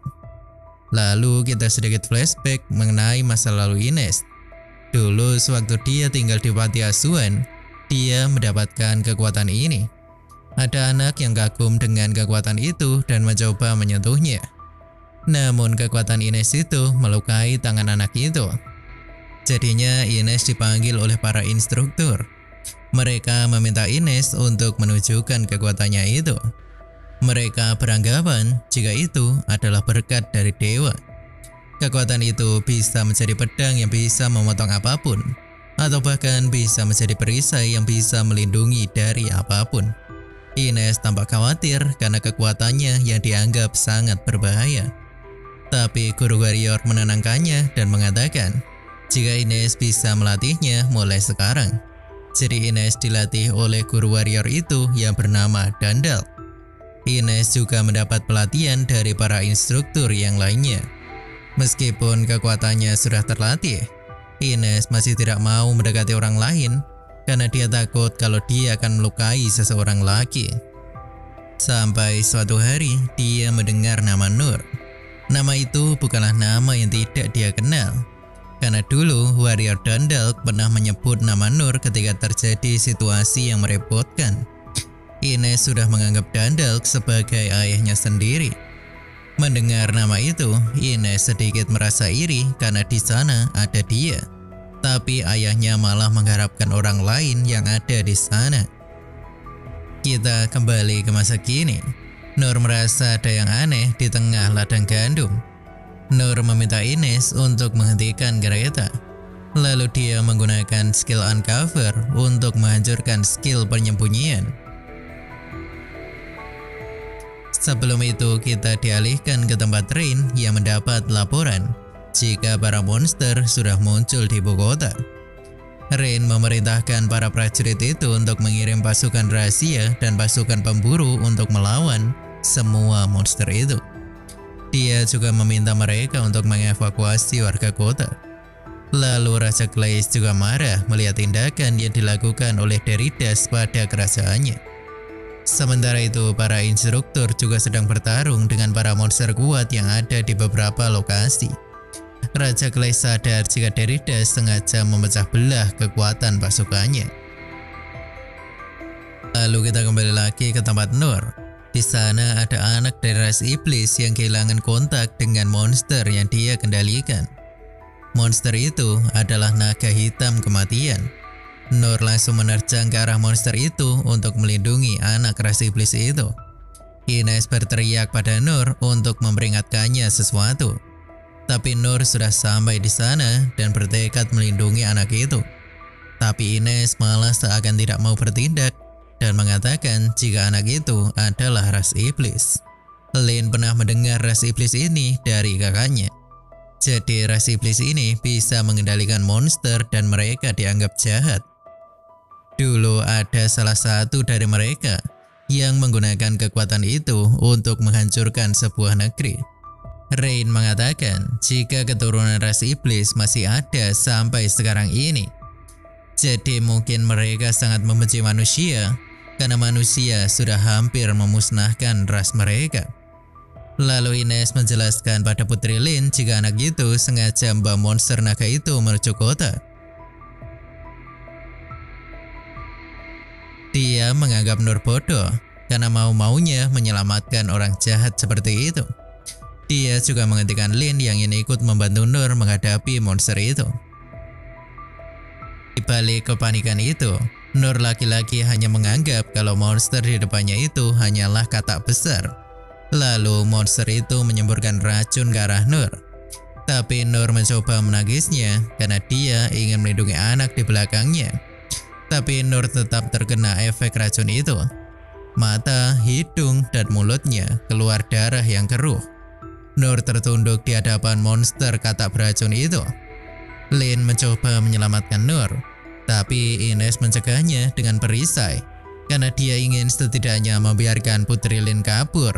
Lalu kita sedikit flashback mengenai masa lalu Ines. Dulu sewaktu dia tinggal di panti asuhan, dia mendapatkan kekuatan ini. Ada anak yang kagum dengan kekuatan itu dan mencoba menyentuhnya. Namun kekuatan Ines itu melukai tangan anak itu. Jadinya Ines dipanggil oleh para instruktur. Mereka meminta Ines untuk menunjukkan kekuatannya itu. Mereka beranggapan jika itu adalah berkat dari dewa. Kekuatan itu bisa menjadi pedang yang bisa memotong apapun, atau bahkan bisa menjadi perisai yang bisa melindungi dari apapun. Ines tampak khawatir karena kekuatannya yang dianggap sangat berbahaya. Tapi guru warrior menenangkannya dan mengatakan jika Ines bisa melatihnya mulai sekarang. Jadi Ines dilatih oleh guru warrior itu yang bernama Dandal. Ines juga mendapat pelatihan dari para instruktur yang lainnya. Meskipun kekuatannya sudah terlatih, Ines masih tidak mau mendekati orang lain karena dia takut kalau dia akan melukai seseorang lagi. Sampai suatu hari dia mendengar nama Nur. Nama itu bukanlah nama yang tidak dia kenal. Karena dulu warrior Dandal pernah menyebut nama Nur ketika terjadi situasi yang merepotkan. Ines sudah menganggap Dandal sebagai ayahnya sendiri. Mendengar nama itu, Ines sedikit merasa iri karena di sana ada dia. Tapi ayahnya malah mengharapkan orang lain yang ada di sana. Kita kembali ke masa kini. Nur merasa ada yang aneh di tengah ladang gandum. Nur meminta Ines untuk menghentikan kereta. Lalu dia menggunakan skill uncover untuk menghancurkan skill penyembunyian. Sebelum itu kita dialihkan ke tempat Rain yang mendapat laporan jika para monster sudah muncul di ibu kota. Rain memerintahkan para prajurit itu untuk mengirim pasukan rahasia dan pasukan pemburu untuk melawan semua monster itu. Dia juga meminta mereka untuk mengevakuasi warga kota. Lalu Raja Glaze juga marah melihat tindakan yang dilakukan oleh Deridas pada kerajaannya. Sementara itu, para instruktur juga sedang bertarung dengan para monster kuat yang ada di beberapa lokasi. Raja Glaze sadar jika Deridas sengaja memecah belah kekuatan pasukannya. Lalu kita kembali lagi ke tempat Nur. Di sana ada anak dari ras iblis yang kehilangan kontak dengan monster yang dia kendalikan. Monster itu adalah naga hitam kematian. Nur langsung menerjang ke arah monster itu untuk melindungi anak ras iblis itu. Ines berteriak pada Nur untuk memperingatkannya sesuatu. Tapi Nur sudah sampai di sana dan bertekad melindungi anak itu. Tapi Ines malah seakan tidak mau bertindak dan mengatakan jika anak itu adalah ras iblis. Lin pernah mendengar ras iblis ini dari kakaknya. Jadi ras iblis ini bisa mengendalikan monster dan mereka dianggap jahat. Dulu ada salah satu dari mereka yang menggunakan kekuatan itu untuk menghancurkan sebuah negeri. Rain mengatakan jika keturunan ras iblis masih ada sampai sekarang ini. Jadi mungkin mereka sangat membenci manusia karena manusia sudah hampir memusnahkan ras mereka. Lalu Ines menjelaskan pada Putri Lin jika anak itu sengaja membawa monster naga itu menuju kota. Dia menganggap Nur bodoh karena mau-maunya menyelamatkan orang jahat seperti itu. Dia juga menghentikan Lin yang ingin ikut membantu Nur menghadapi monster itu. Di balik kepanikan itu, Nur laki-laki hanya menganggap kalau monster di depannya itu hanyalah katak besar. Lalu monster itu menyemburkan racun ke arah Nur. Tapi Nur mencoba menagisnya karena dia ingin melindungi anak di belakangnya. Tapi Nur tetap terkena efek racun itu. Mata, hidung, dan mulutnya keluar darah yang keruh. Nur tertunduk di hadapan monster katak beracun itu. Lin mencoba menyelamatkan Nur, tapi Ines mencegahnya dengan perisai karena dia ingin setidaknya membiarkan Putri Lin kabur.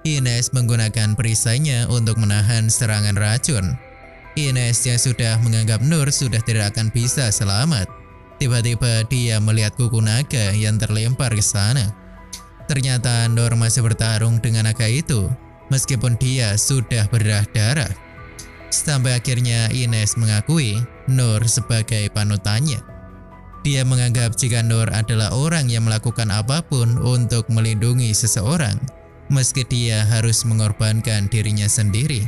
Ines menggunakan perisainya untuk menahan serangan racun. Ines yang sudah menganggap Nur sudah tidak akan bisa selamat. Tiba-tiba dia melihat kuku naga yang terlempar ke sana. Ternyata Nur masih bertarung dengan naga itu, meskipun dia sudah berdarah. Sampai akhirnya Ines mengakui Nur sebagai panutannya. Dia menganggap jika Nur adalah orang yang melakukan apapun untuk melindungi seseorang, meski dia harus mengorbankan dirinya sendiri.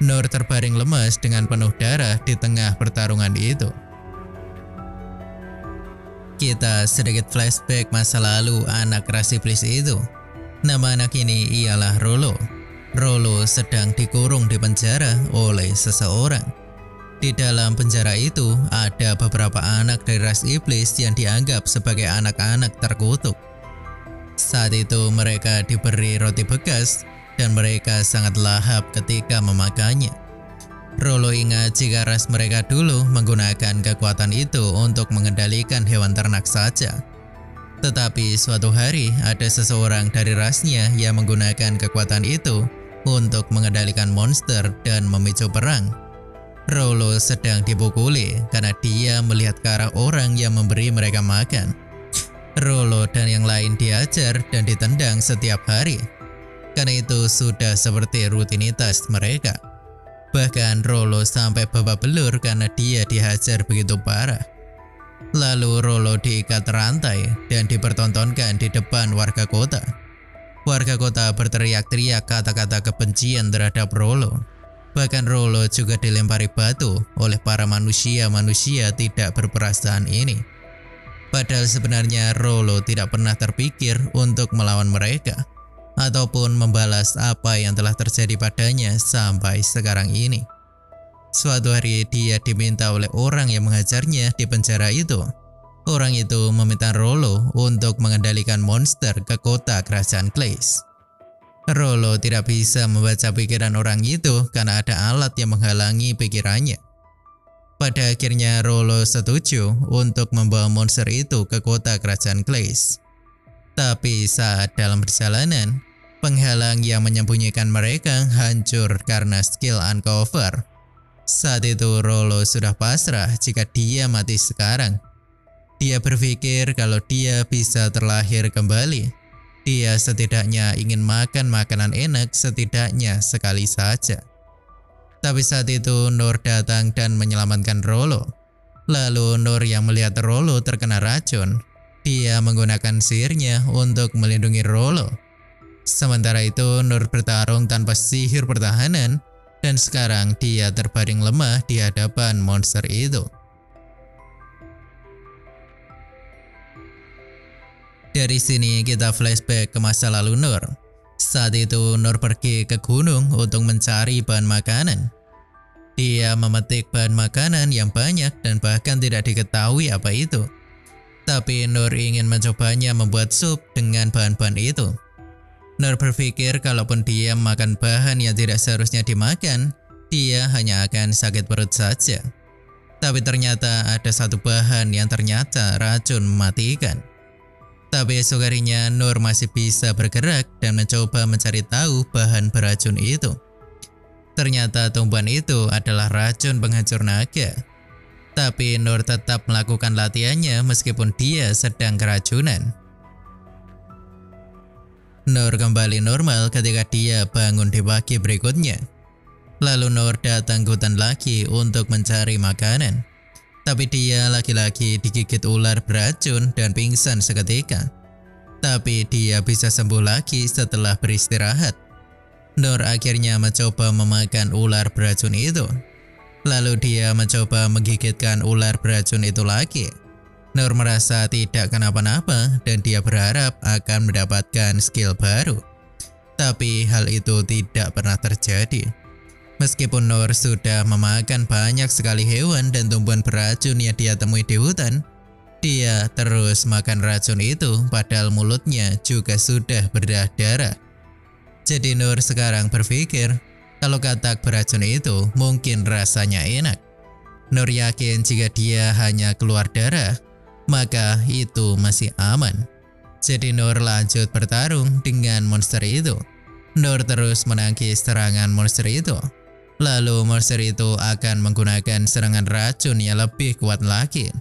Nur terbaring lemas dengan penuh darah di tengah pertarungan itu. Kita sedikit flashback masa lalu anak ras iblis itu. Nama anak ini ialah Rollo. Rollo sedang dikurung di penjara oleh seseorang. Di dalam penjara itu ada beberapa anak dari ras iblis yang dianggap sebagai anak-anak terkutuk. Saat itu mereka diberi roti bekas dan mereka sangat lahap ketika memakannya. Rollo ingat jika ras mereka dulu menggunakan kekuatan itu untuk mengendalikan hewan ternak saja. Tetapi suatu hari ada seseorang dari rasnya yang menggunakan kekuatan itu untuk mengendalikan monster dan memicu perang. Rollo sedang dipukuli karena dia melihat ke arah orang yang memberi mereka makan. Rollo dan yang lain diajar dan ditendang setiap hari. Karena itu sudah seperti rutinitas mereka. Bahkan Rollo sampai babak belur karena dia dihajar begitu parah. Lalu Rollo diikat rantai dan dipertontonkan di depan warga kota. Warga kota berteriak-teriak kata-kata kebencian terhadap Rollo. Bahkan Rollo juga dilempari batu oleh para manusia-manusia tidak berperasaan ini. Padahal sebenarnya Rollo tidak pernah terpikir untuk melawan mereka ataupun membalas apa yang telah terjadi padanya sampai sekarang ini. Suatu hari dia diminta oleh orang yang menghajarnya di penjara itu. Orang itu meminta Rollo untuk mengendalikan monster ke kota kerajaan Clays. Rollo tidak bisa membaca pikiran orang itu karena ada alat yang menghalangi pikirannya. Pada akhirnya Rollo setuju untuk membawa monster itu ke kota kerajaan Clays. Tapi saat dalam perjalanan, penghalang yang menyembunyikan mereka hancur karena skill uncover. Saat itu Rollo sudah pasrah jika dia mati sekarang. Dia berpikir kalau dia bisa terlahir kembali. Dia setidaknya ingin makan makanan enak setidaknya sekali saja. Tapi saat itu Nur datang dan menyelamatkan Rollo. Lalu Nur yang melihat Rollo terkena racun, dia menggunakan sihirnya untuk melindungi Rollo. Sementara itu Nur bertarung tanpa sihir pertahanan dan sekarang dia terbaring lemah di hadapan monster itu. Dari sini kita flashback ke masa lalu Nur. Saat itu Nur pergi ke gunung untuk mencari bahan makanan. Dia memetik bahan makanan yang banyak dan bahkan tidak diketahui apa itu. Tapi Nur ingin mencobanya membuat sup dengan bahan-bahan itu. Nur berpikir kalaupun dia makan bahan yang tidak seharusnya dimakan, dia hanya akan sakit perut saja. Tapi ternyata ada satu bahan yang ternyata racun mematikan. Tapi esok harinya Nur masih bisa bergerak dan mencoba mencari tahu bahan beracun itu. Ternyata tumbuhan itu adalah racun penghancur naga. Tapi Nur tetap melakukan latihannya meskipun dia sedang keracunan. Nur kembali normal ketika dia bangun di pagi berikutnya. Lalu Nur datang ke hutan lagi untuk mencari makanan. Tapi dia lagi-lagi digigit ular beracun dan pingsan seketika. Tapi dia bisa sembuh lagi setelah beristirahat. Nur akhirnya mencoba memakan ular beracun itu. Lalu dia mencoba menggigitkan ular beracun itu lagi. Nur merasa tidak kenapa-napa dan dia berharap akan mendapatkan skill baru. Tapi hal itu tidak pernah terjadi. Meskipun Nur sudah memakan banyak sekali hewan dan tumbuhan beracun yang dia temui di hutan, dia terus makan racun itu padahal mulutnya juga sudah berdarah-darah. Jadi Nur sekarang berpikir kalau katak beracun itu mungkin rasanya enak. Nur yakin jika dia hanya keluar darah, maka itu masih aman. Jadi Nur lanjut bertarung dengan monster itu. Nur terus menangkis serangan monster itu. Lalu monster itu akan menggunakan serangan racun yang lebih kuat lagi.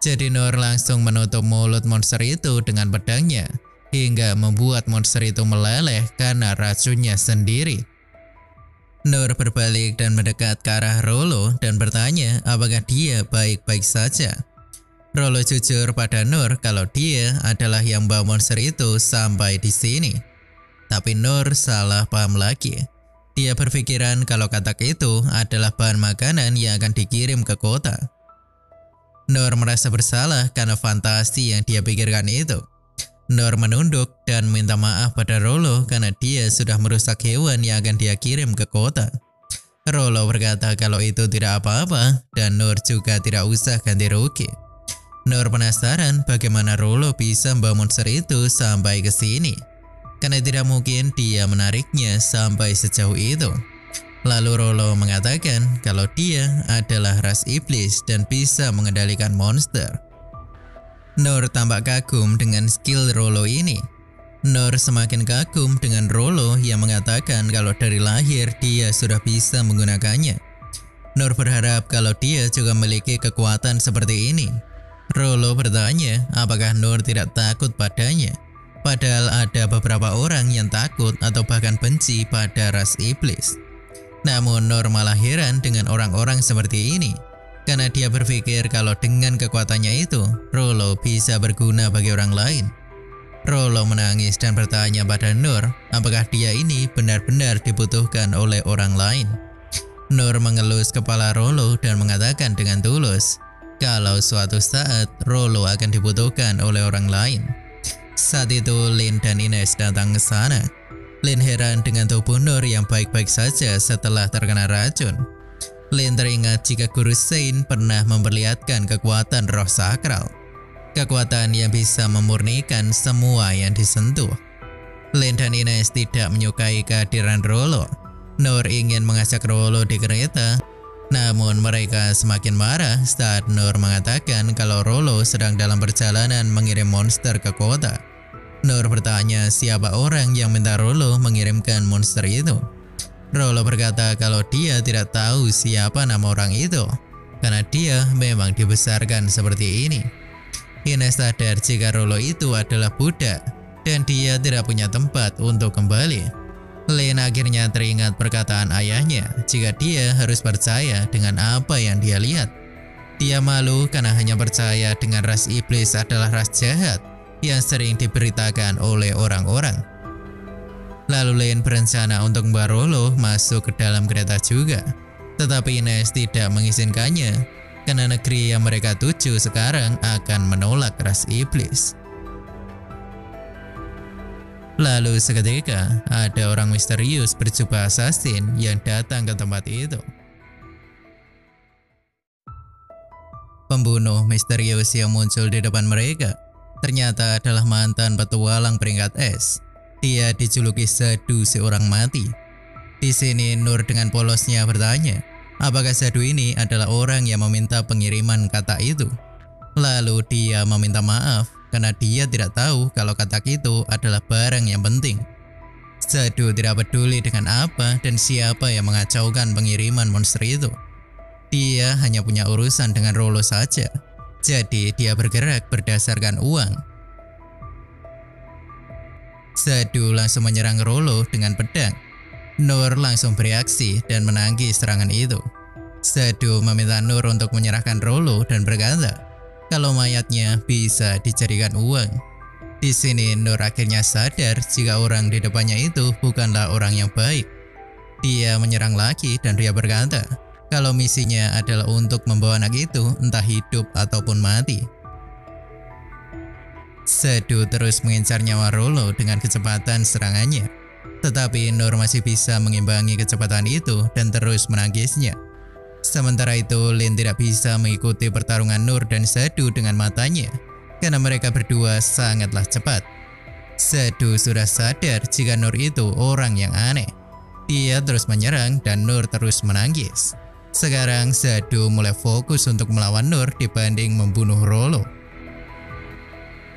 Jadi Nur langsung menutup mulut monster itu dengan pedangnya, hingga membuat monster itu meleleh karena racunnya sendiri. Nur berbalik dan mendekat ke arah Rollo dan bertanya apakah dia baik-baik saja. Rolo jujur pada Nur kalau dia adalah yang bawa monster itu sampai di sini. Tapi Nur salah paham lagi. Dia berpikiran kalau katak itu adalah bahan makanan yang akan dikirim ke kota. Nur merasa bersalah karena fantasi yang dia pikirkan itu. Nur menunduk dan minta maaf pada Rolo karena dia sudah merusak hewan yang akan dia kirim ke kota. Rolo berkata kalau itu tidak apa-apa dan Nur juga tidak usah ganti rugi. Nur penasaran bagaimana Rolo bisa membawa monster itu sampai ke sini. Karena tidak mungkin dia menariknya sampai sejauh itu. Lalu Rolo mengatakan kalau dia adalah ras iblis dan bisa mengendalikan monster. Nur tampak kagum dengan skill Rolo ini. Nur semakin kagum dengan Rolo yang mengatakan kalau dari lahir dia sudah bisa menggunakannya. Nur berharap kalau dia juga memiliki kekuatan seperti ini. Rolo bertanya apakah Nur tidak takut padanya. Padahal ada beberapa orang yang takut atau bahkan benci pada ras iblis. Namun Nur malah heran dengan orang-orang seperti ini. Karena dia berpikir kalau dengan kekuatannya itu, Rolo bisa berguna bagi orang lain. Rolo menangis dan bertanya pada Nur apakah dia ini benar-benar dibutuhkan oleh orang lain. Nur mengelus kepala Rolo dan mengatakan dengan tulus kalau suatu saat Rolo akan dibutuhkan oleh orang lain. Saat itu Lin dan Ines datang ke sana. Lin heran dengan tubuh Nur yang baik-baik saja setelah terkena racun. Lin teringat jika Guru Sein pernah memperlihatkan kekuatan roh sakral. Kekuatan yang bisa memurnikan semua yang disentuh. Lin dan Ines tidak menyukai kehadiran Rolo. Nur ingin mengajak Rolo di kereta. Namun mereka semakin marah saat Nur mengatakan kalau Rolo sedang dalam perjalanan mengirim monster ke kota. Nur bertanya siapa orang yang minta Rolo mengirimkan monster itu. Rolo berkata kalau dia tidak tahu siapa nama orang itu, karena dia memang dibesarkan seperti ini. Ines sadar jika Rolo itu adalah budak dan dia tidak punya tempat untuk kembali. Lin akhirnya teringat perkataan ayahnya jika dia harus percaya dengan apa yang dia lihat. Dia malu karena hanya percaya dengan ras iblis adalah ras jahat yang sering diberitakan oleh orang-orang. Lalu Lin berencana untuk membawa Rolo masuk ke dalam kereta juga. Tetapi Ines tidak mengizinkannya karena negeri yang mereka tuju sekarang akan menolak ras iblis. Lalu seketika ada orang misterius berjubah assassin yang datang ke tempat itu. Pembunuh misterius yang muncul di depan mereka ternyata adalah mantan petualang peringkat S. Dia dijuluki Sadu si orang mati. Di sini Nur dengan polosnya bertanya, apakah Sadu ini adalah orang yang meminta pengiriman kata itu? Lalu dia meminta maaf karena dia tidak tahu kalau katak itu adalah barang yang penting. Sadu tidak peduli dengan apa dan siapa yang mengacaukan pengiriman monster itu. Dia hanya punya urusan dengan Rolo saja. Jadi dia bergerak berdasarkan uang. Sadu langsung menyerang Rolo dengan pedang. Nur langsung bereaksi dan menangkis serangan itu. Sadu meminta Nur untuk menyerahkan Rolo dan berkata kalau mayatnya bisa dijadikan uang. Di sini Nur akhirnya sadar jika orang di depannya itu bukanlah orang yang baik. Dia menyerang lagi dan dia berkata kalau misinya adalah untuk membawa anak itu entah hidup ataupun mati. Sadu terus mengincar nyawa Rolo dengan kecepatan serangannya. Tetapi Nur masih bisa mengimbangi kecepatan itu dan terus menangkisnya. Sementara itu Lin tidak bisa mengikuti pertarungan Nur dan Sadu dengan matanya karena mereka berdua sangatlah cepat. Sadu sudah sadar jika Nur itu orang yang aneh. Dia terus menyerang dan Nur terus menangkis. Sekarang Sadu mulai fokus untuk melawan Nur dibanding membunuh Rolo.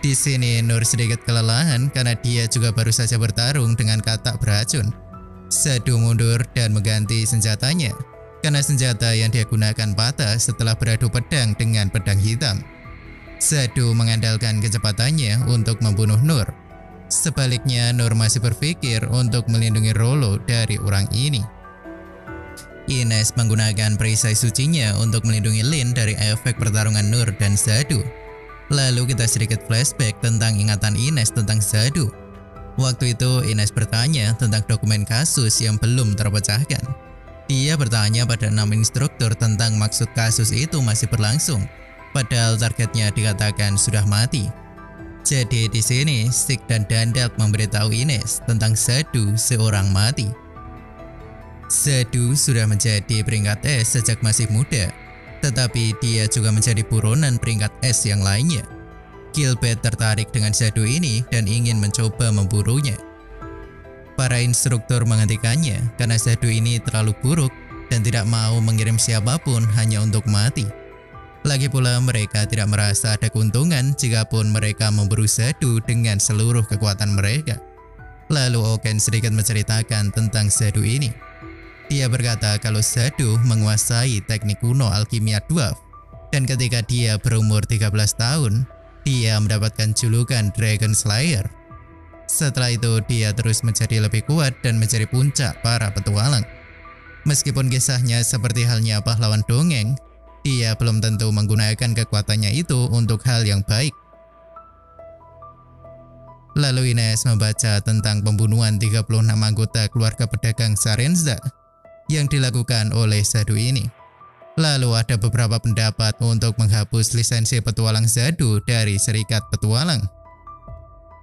Di sini Nur sedikit kelelahan karena dia juga baru saja bertarung dengan katak beracun. Sadu mundur dan mengganti senjatanya karena senjata yang dia gunakan patah setelah beradu pedang dengan pedang hitam. Sadu mengandalkan kecepatannya untuk membunuh Nur. Sebaliknya Nur masih berpikir untuk melindungi Rolo dari orang ini. Ines menggunakan perisai sucinya untuk melindungi Lin dari efek pertarungan Nur dan Zadu. Lalu kita sedikit flashback tentang ingatan Ines tentang Zadu. Waktu itu Ines bertanya tentang dokumen kasus yang belum terpecahkan. Dia bertanya pada 6 instruktur tentang maksud kasus itu masih berlangsung, padahal targetnya dikatakan sudah mati. Jadi di sini Sik dan Dandak memberitahu Ines tentang Zadu seorang mati. Zadu sudah menjadi peringkat S sejak masih muda, tetapi dia juga menjadi buronan peringkat S yang lainnya. Gilbert tertarik dengan Zadu ini dan ingin mencoba memburunya. Para instruktur menghentikannya karena Zadu ini terlalu buruk dan tidak mau mengirim siapapun hanya untuk mati. Lagi pula mereka tidak merasa ada keuntungan jikapun mereka memburu Zadu dengan seluruh kekuatan mereka. Lalu Oken sedikit menceritakan tentang Zadu ini. Dia berkata kalau Zadu menguasai teknik kuno alkimia dwarf, dan ketika dia berumur 13 tahun, dia mendapatkan julukan Dragon Slayer. Setelah itu dia terus menjadi lebih kuat dan menjadi puncak para petualang. Meskipun kisahnya seperti halnya pahlawan dongeng, dia belum tentu menggunakan kekuatannya itu untuk hal yang baik. Lalu Ines membaca tentang pembunuhan 36 anggota keluarga pedagang Sarenza yang dilakukan oleh Zadu ini. Lalu ada beberapa pendapat untuk menghapus lisensi petualang Zadu dari Serikat Petualang.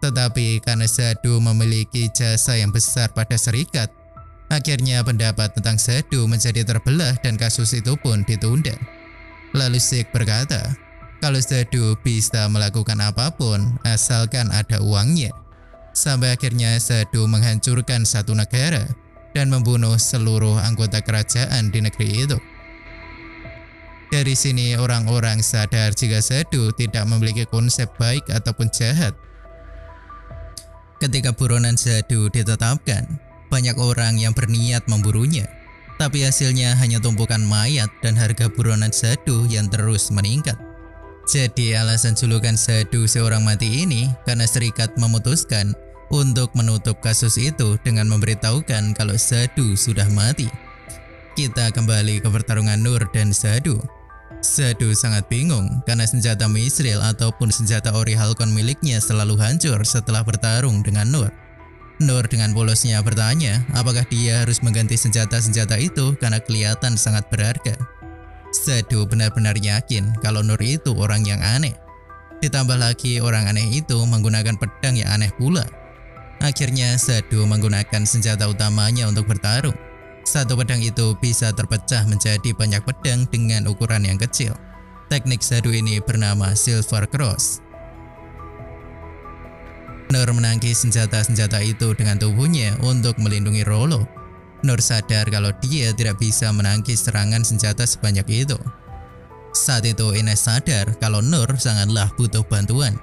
Tetapi karena Zadu memiliki jasa yang besar pada serikat, akhirnya pendapat tentang Zadu menjadi terbelah dan kasus itu pun ditunda. Lalu Sik berkata, kalau Zadu bisa melakukan apapun asalkan ada uangnya. Sampai akhirnya Zadu menghancurkan satu negara dan membunuh seluruh anggota kerajaan di negeri itu. Dari sini orang-orang sadar jika Zadu tidak memiliki konsep baik ataupun jahat. Ketika buronan Zadu ditetapkan, banyak orang yang berniat memburunya, tapi hasilnya hanya tumpukan mayat dan harga buronan Zadu yang terus meningkat. Jadi alasan julukan Zadu seorang mati ini karena serikat memutuskan untuk menutup kasus itu dengan memberitahukan kalau Zadu sudah mati. Kita kembali ke pertarungan Nur dan Zadu. Zadu sangat bingung karena senjata Mithril ataupun senjata Ori Halcon miliknya selalu hancur setelah bertarung dengan Nur. Nur dengan polosnya bertanya apakah dia harus mengganti senjata-senjata itu karena kelihatan sangat berharga. Zadu benar-benar yakin kalau Nur itu orang yang aneh. Ditambah lagi orang aneh itu menggunakan pedang yang aneh pula. Akhirnya Zadu menggunakan senjata utamanya untuk bertarung. Satu pedang itu bisa terpecah menjadi banyak pedang dengan ukuran yang kecil. Teknik Zadu ini bernama Silver Cross. Nur menangkis senjata-senjata itu dengan tubuhnya untuk melindungi Rollo. Nur sadar kalau dia tidak bisa menangkis serangan senjata sebanyak itu. Saat itu Ines sadar kalau Nur sangatlah butuh bantuan.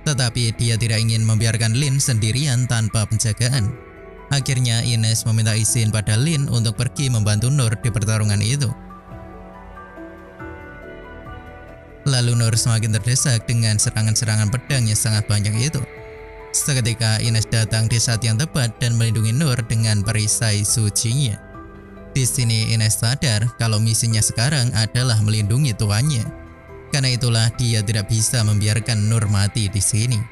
Tetapi dia tidak ingin membiarkan Lin sendirian tanpa penjagaan. Akhirnya Ines meminta izin pada Lin untuk pergi membantu Nur di pertarungan itu. Lalu Nur semakin terdesak dengan serangan-serangan pedang yang sangat banyak itu. Seketika Ines datang di saat yang tepat dan melindungi Nur dengan perisai sucinya. Di sini Ines sadar kalau misinya sekarang adalah melindungi tuannya. Karena itulah dia tidak bisa membiarkan Nur mati di sini.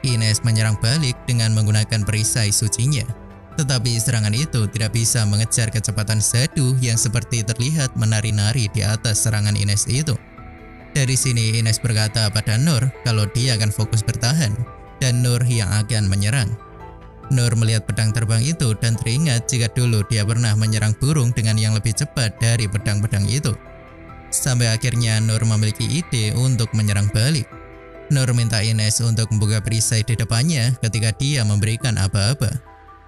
Ines menyerang balik dengan menggunakan perisai sucinya. Tetapi serangan itu tidak bisa mengejar kecepatan Zadu yang seperti terlihat menari-nari di atas serangan Ines itu. Dari sini Ines berkata pada Nur kalau dia akan fokus bertahan dan Nur yang akan menyerang. Nur melihat pedang terbang itu dan teringat jika dulu dia pernah menyerang burung dengan yang lebih cepat dari pedang-pedang itu. Sampai akhirnya Nur memiliki ide untuk menyerang balik. Nur minta Ines untuk membuka perisai di depannya ketika dia memberikan aba-aba.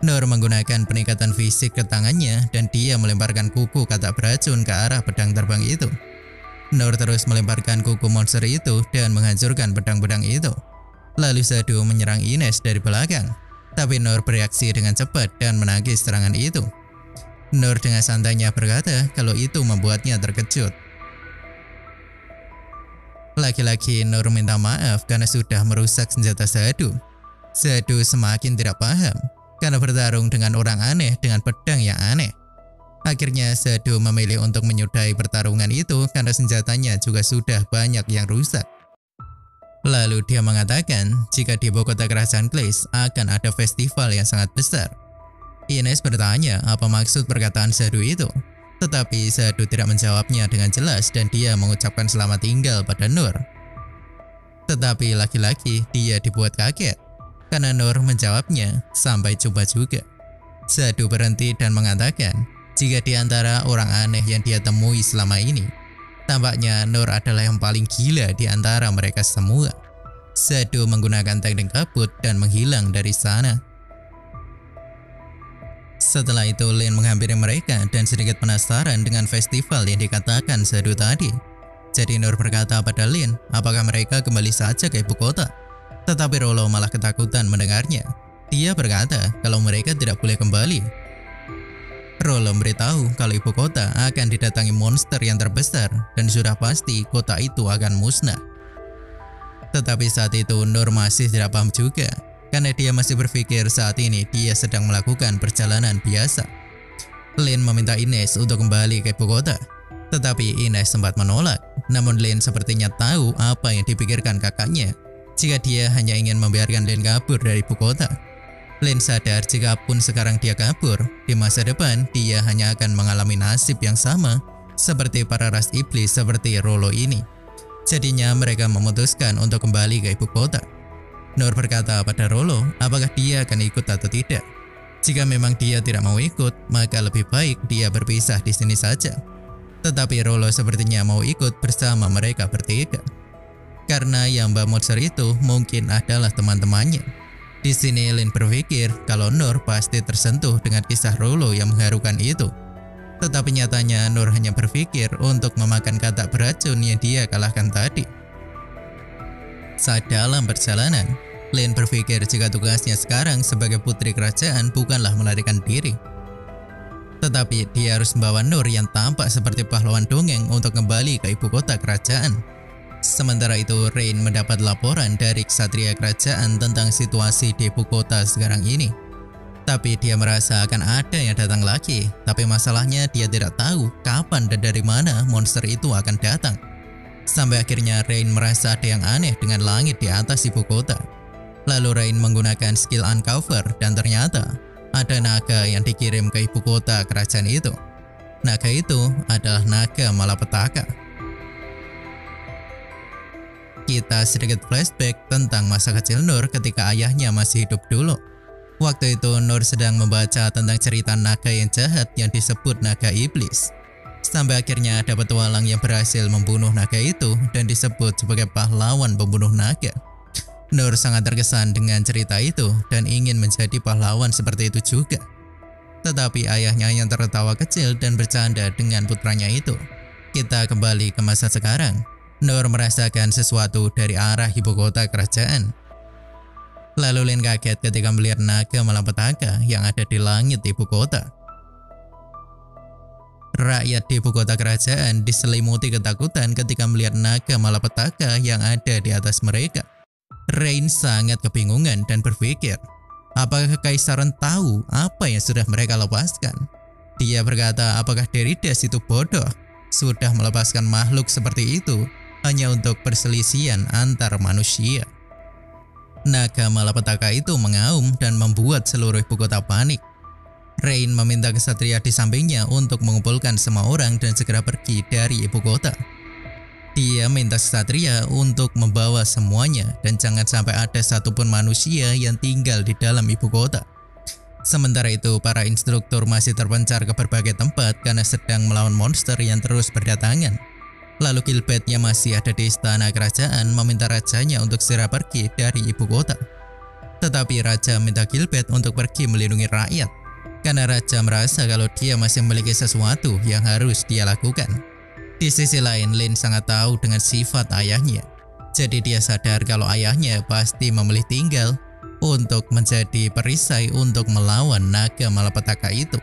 Nur menggunakan peningkatan fisik ke tangannya dan dia melemparkan kuku katak beracun ke arah pedang terbang itu. Nur terus melemparkan kuku monster itu dan menghancurkan pedang-pedang itu. Lalu Zadu menyerang Ines dari belakang, tapi Nur bereaksi dengan cepat dan menangkis serangan itu. Nur dengan santainya berkata kalau itu membuatnya terkejut. Laki-laki Nur minta maaf karena sudah merusak senjata Zadu. Zadu semakin tidak paham karena bertarung dengan orang aneh dengan pedang yang aneh. Akhirnya Sado memilih untuk menyudahi pertarungan itu karena senjatanya juga sudah banyak yang rusak. Lalu dia mengatakan jika di ibu kota kerajaan Glace akan ada festival yang sangat besar. Ines bertanya apa maksud perkataan Sado itu, tetapi Sado tidak menjawabnya dengan jelas dan dia mengucapkan selamat tinggal pada Nur. Tetapi lagi-lagi dia dibuat kaget karena Nur menjawabnya sampai jumpa juga. Sado berhenti dan mengatakan jika di antara orang aneh yang dia temui selama ini, tampaknya Nur adalah yang paling gila di antara mereka semua. Sado menggunakan teknik kabut dan menghilang dari sana. Setelah itu Lin menghampiri mereka dan sedikit penasaran dengan festival yang dikatakan Sado tadi. Jadi Nur berkata pada Lin apakah mereka kembali saja ke ibu kota. Tetapi Rollo malah ketakutan mendengarnya. Dia berkata kalau mereka tidak boleh kembali. Rollo memberitahu kalau ibu kota akan didatangi monster yang terbesar dan sudah pasti kota itu akan musnah. Tetapi saat itu Nur masih tidak paham juga karena dia masih berpikir saat ini dia sedang melakukan perjalanan biasa. Lin meminta Ines untuk kembali ke ibu kota, tetapi Ines sempat menolak. Namun Lin sepertinya tahu apa yang dipikirkan kakaknya jika dia hanya ingin membiarkan Lin kabur dari ibu kota. Lin sadar jika pun sekarang dia kabur, di masa depan dia hanya akan mengalami nasib yang sama seperti para ras iblis seperti Rollo ini. Jadinya mereka memutuskan untuk kembali ke ibu kota. Nur berkata pada Rollo apakah dia akan ikut atau tidak. Jika memang dia tidak mau ikut, maka lebih baik dia berpisah di sini saja. Tetapi Rollo sepertinya mau ikut bersama mereka bertiga. Karena yang Mbak Monster itu mungkin adalah teman-temannya. Di sini Lin berpikir kalau Nur pasti tersentuh dengan kisah Rollo yang mengharukan itu. Tetapi nyatanya Nur hanya berpikir untuk memakan katak beracun yang dia kalahkan tadi. Saat dalam perjalanan, Lin berpikir jika tugasnya sekarang sebagai putri kerajaan bukanlah melarikan diri. Tetapi dia harus membawa Nur yang tampak seperti pahlawan dongeng untuk kembali ke ibu kota kerajaan. Sementara itu Rain mendapat laporan dari ksatria kerajaan tentang situasi di ibu kota sekarang ini. Tapi dia merasa akan ada yang datang lagi. Tapi masalahnya dia tidak tahu kapan dan dari mana monster itu akan datang. Sampai akhirnya Rain merasa ada yang aneh dengan langit di atas ibu kota. Lalu Rain menggunakan skill uncover dan ternyata ada naga yang dikirim ke ibu kota kerajaan itu. Naga itu adalah naga malapetaka. Kita sedikit flashback tentang masa kecil Nur ketika ayahnya masih hidup dulu. Waktu itu Nur sedang membaca tentang cerita naga yang jahat yang disebut naga iblis. Sampai akhirnya ada petualang yang berhasil membunuh naga itu dan disebut sebagai pahlawan pembunuh naga. Nur sangat terkesan dengan cerita itu dan ingin menjadi pahlawan seperti itu juga. Tetapi ayahnya yang tertawa kecil dan bercanda dengan putranya itu. Kita kembali ke masa sekarang. Nur merasakan sesuatu dari arah ibu kota kerajaan. Lalu Lin kaget ketika melihat naga malapetaka yang ada di langit ibu kota. Rakyat di ibu kota kerajaan diselimuti ketakutan ketika melihat naga malapetaka yang ada di atas mereka. Rain sangat kebingungan dan berpikir, apakah kekaisaran tahu apa yang sudah mereka lepaskan? Dia berkata apakah Deridas itu bodoh sudah melepaskan makhluk seperti itu hanya untuk perselisihan antar manusia. Naga malapetaka itu mengaum dan membuat seluruh ibu kota panik. Rain meminta ksatria di sampingnya untuk mengumpulkan semua orang dan segera pergi dari ibu kota. Dia minta ksatria untuk membawa semuanya dan jangan sampai ada satupun manusia yang tinggal di dalam ibu kota. Sementara itu para instruktur masih terpencar ke berbagai tempat karena sedang melawan monster yang terus berdatangan. Lalu Gilbert yang masih ada di istana kerajaan meminta rajanya untuk segera pergi dari ibu kota. Tetapi raja minta Gilbert untuk pergi melindungi rakyat, karena raja merasa kalau dia masih memiliki sesuatu yang harus dia lakukan. Di sisi lain, Lin sangat tahu dengan sifat ayahnya. Jadi dia sadar kalau ayahnya pasti memilih tinggal untuk menjadi perisai untuk melawan naga malapetaka itu.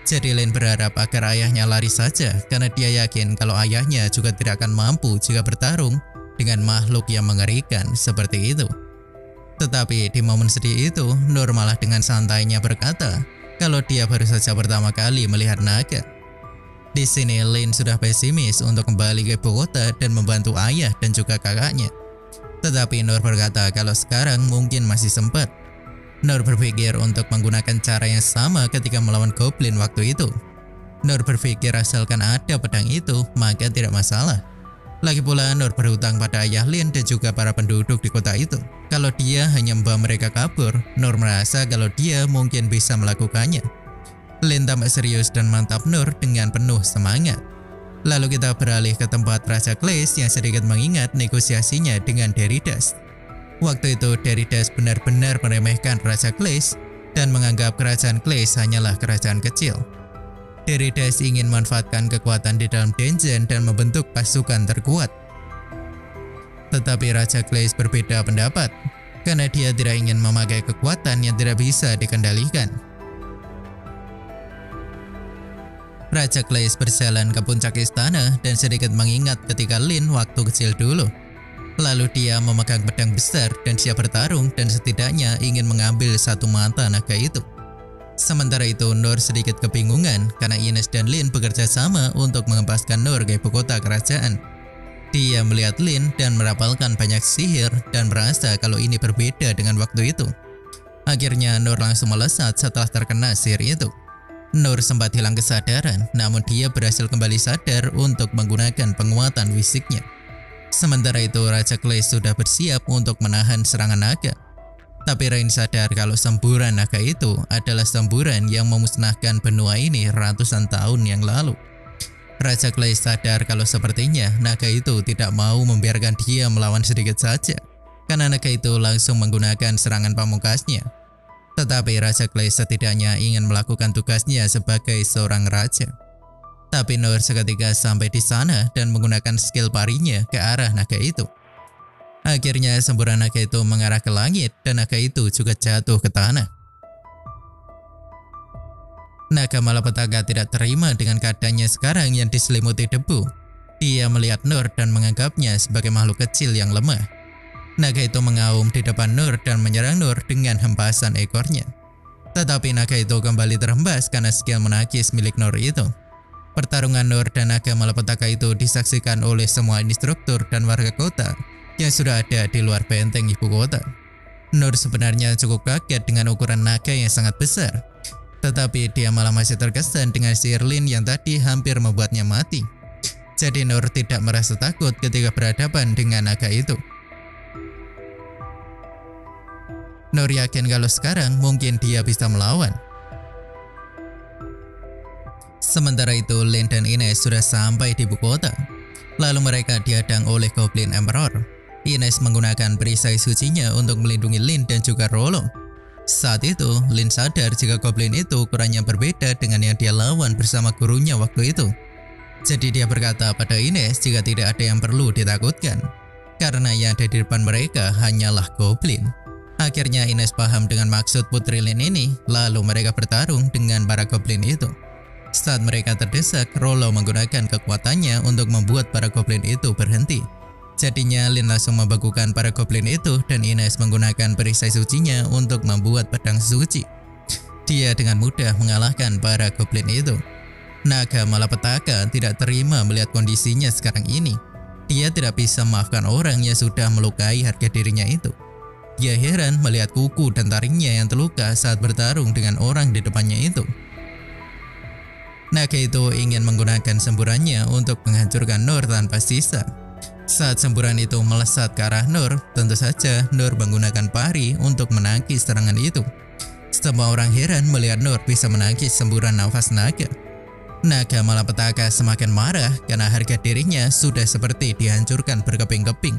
Jadi Lin berharap agar ayahnya lari saja karena dia yakin kalau ayahnya juga tidak akan mampu jika bertarung dengan makhluk yang mengerikan seperti itu. Tetapi di momen sedih itu, Nur malah dengan santainya berkata kalau dia baru saja pertama kali melihat naga. Di sini Lin sudah pesimis untuk kembali ke ibu kota dan membantu ayah dan juga kakaknya. Tetapi Nur berkata kalau sekarang mungkin masih sempat. Nur berpikir untuk menggunakan cara yang sama ketika melawan goblin waktu itu. Nur berpikir asalkan ada pedang itu, maka tidak masalah. Lagi pula Nur berhutang pada ayah Lin dan juga para penduduk di kota itu. Kalau dia hanya membawa mereka kabur, Nur merasa kalau dia mungkin bisa melakukannya. Lin tampak serius dan mantap Nur dengan penuh semangat. Lalu kita beralih ke tempat Raja Clays yang sedikit mengingat negosiasinya dengan Deridas. Waktu itu Deridas benar-benar meremehkan Raja Clays dan menganggap kerajaan Clays hanyalah kerajaan kecil. Deridas ingin memanfaatkan kekuatan di dalam dungeon dan membentuk pasukan terkuat. Tetapi Raja Clays berbeda pendapat, karena dia tidak ingin memakai kekuatan yang tidak bisa dikendalikan. Raja Clays berjalan ke puncak istana dan sedikit mengingat ketika Lin waktu kecil dulu. Lalu dia memegang pedang besar dan siap bertarung dan setidaknya ingin mengambil satu mata naga itu. Sementara itu Nur sedikit kebingungan karena Ines dan Lin bekerja sama untuk mengempaskan Nur ke ibu kota kerajaan. Dia melihat Lin dan merapalkan banyak sihir dan merasa kalau ini berbeda dengan waktu itu. Akhirnya Nur langsung melesat setelah terkena sihir itu. Nur sempat hilang kesadaran, namun dia berhasil kembali sadar untuk menggunakan penguatan fisiknya. Sementara itu Raja Clays sudah bersiap untuk menahan serangan naga. Tapi Rain sadar kalau semburan naga itu adalah semburan yang memusnahkan benua ini ratusan tahun yang lalu. Raja Clays sadar kalau sepertinya naga itu tidak mau membiarkan dia melawan sedikit saja, karena naga itu langsung menggunakan serangan pamungkasnya. Tetapi Raja Clays setidaknya ingin melakukan tugasnya sebagai seorang raja. Tapi Nur seketika sampai di sana dan menggunakan skill parinya ke arah naga itu. Akhirnya semburan naga itu mengarah ke langit dan naga itu juga jatuh ke tanah. Naga malapetaka tidak terima dengan keadaannya sekarang yang diselimuti debu. Dia melihat Nur dan menganggapnya sebagai makhluk kecil yang lemah. Naga itu mengaum di depan Nur dan menyerang Nur dengan hempasan ekornya. Tetapi naga itu kembali terhempas karena skill menakis milik Nur itu. Pertarungan Nur dan naga malapetaka itu disaksikan oleh semua instruktur dan warga kota yang sudah ada di luar benteng ibu kota. Nur sebenarnya cukup kaget dengan ukuran naga yang sangat besar. Tetapi dia malah masih terkesan dengan sihir Lin yang tadi hampir membuatnya mati. Jadi Nur tidak merasa takut ketika berhadapan dengan naga itu. Nur yakin kalau sekarang mungkin dia bisa melawan. Sementara itu Lin dan Ines sudah sampai di ibu kota. Lalu mereka dihadang oleh Goblin Emperor. Ines menggunakan perisai sucinya untuk melindungi Lin dan juga Rollo. Saat itu Lin sadar jika Goblin itu ukurannya berbeda dengan yang dia lawan bersama gurunya waktu itu. Jadi dia berkata pada Ines jika tidak ada yang perlu ditakutkan, karena yang ada di depan mereka hanyalah Goblin. Akhirnya Ines paham dengan maksud Putri Lin ini, lalu mereka bertarung dengan para Goblin itu. Saat mereka terdesak, Rollo menggunakan kekuatannya untuk membuat para Goblin itu berhenti. Jadinya Lin langsung membekukan para Goblin itu dan Ines menggunakan perisai sucinya untuk membuat pedang suci. Dia dengan mudah mengalahkan para Goblin itu. Naga malapetaka tidak terima melihat kondisinya sekarang ini. Dia tidak bisa memaafkan orang yang sudah melukai harga dirinya itu. Dia heran melihat kuku dan taringnya yang terluka saat bertarung dengan orang di depannya itu. Naga itu ingin menggunakan semburannya untuk menghancurkan Nur tanpa sisa. Saat semburan itu melesat ke arah Nur, tentu saja Nur menggunakan pari untuk menangkis serangan itu. Semua orang heran melihat Nur bisa menangkis semburan nafas naga. Naga malapetaka semakin marah karena harga dirinya sudah seperti dihancurkan berkeping-keping.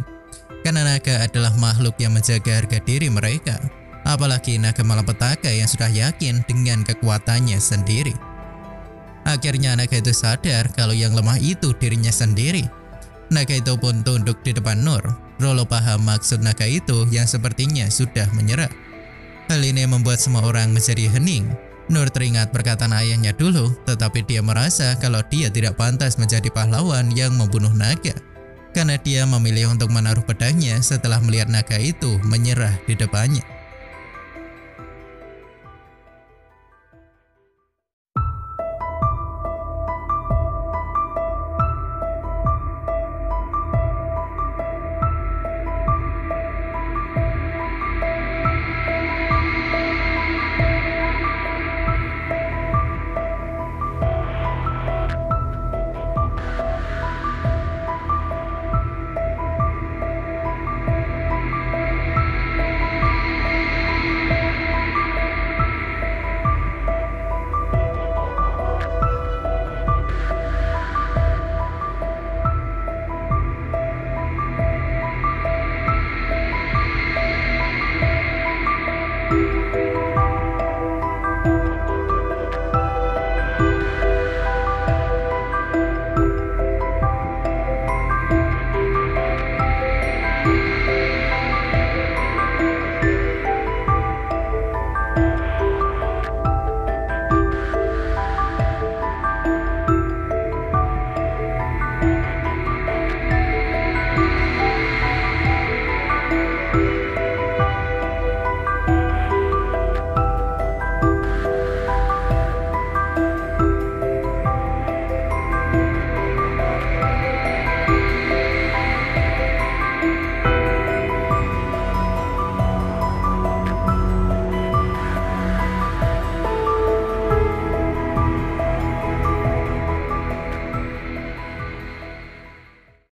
Karena naga adalah makhluk yang menjaga harga diri mereka. Apalagi naga malapetaka yang sudah yakin dengan kekuatannya sendiri. Akhirnya naga itu sadar kalau yang lemah itu dirinya sendiri. Naga itu pun tunduk di depan Nur. Rollo paham maksud naga itu yang sepertinya sudah menyerah. Hal ini membuat semua orang menjadi hening. Nur teringat perkataan ayahnya dulu, tetapi dia merasa kalau dia tidak pantas menjadi pahlawan yang membunuh naga. Karena dia memilih untuk menaruh pedangnya setelah melihat naga itu menyerah di depannya. Dadah.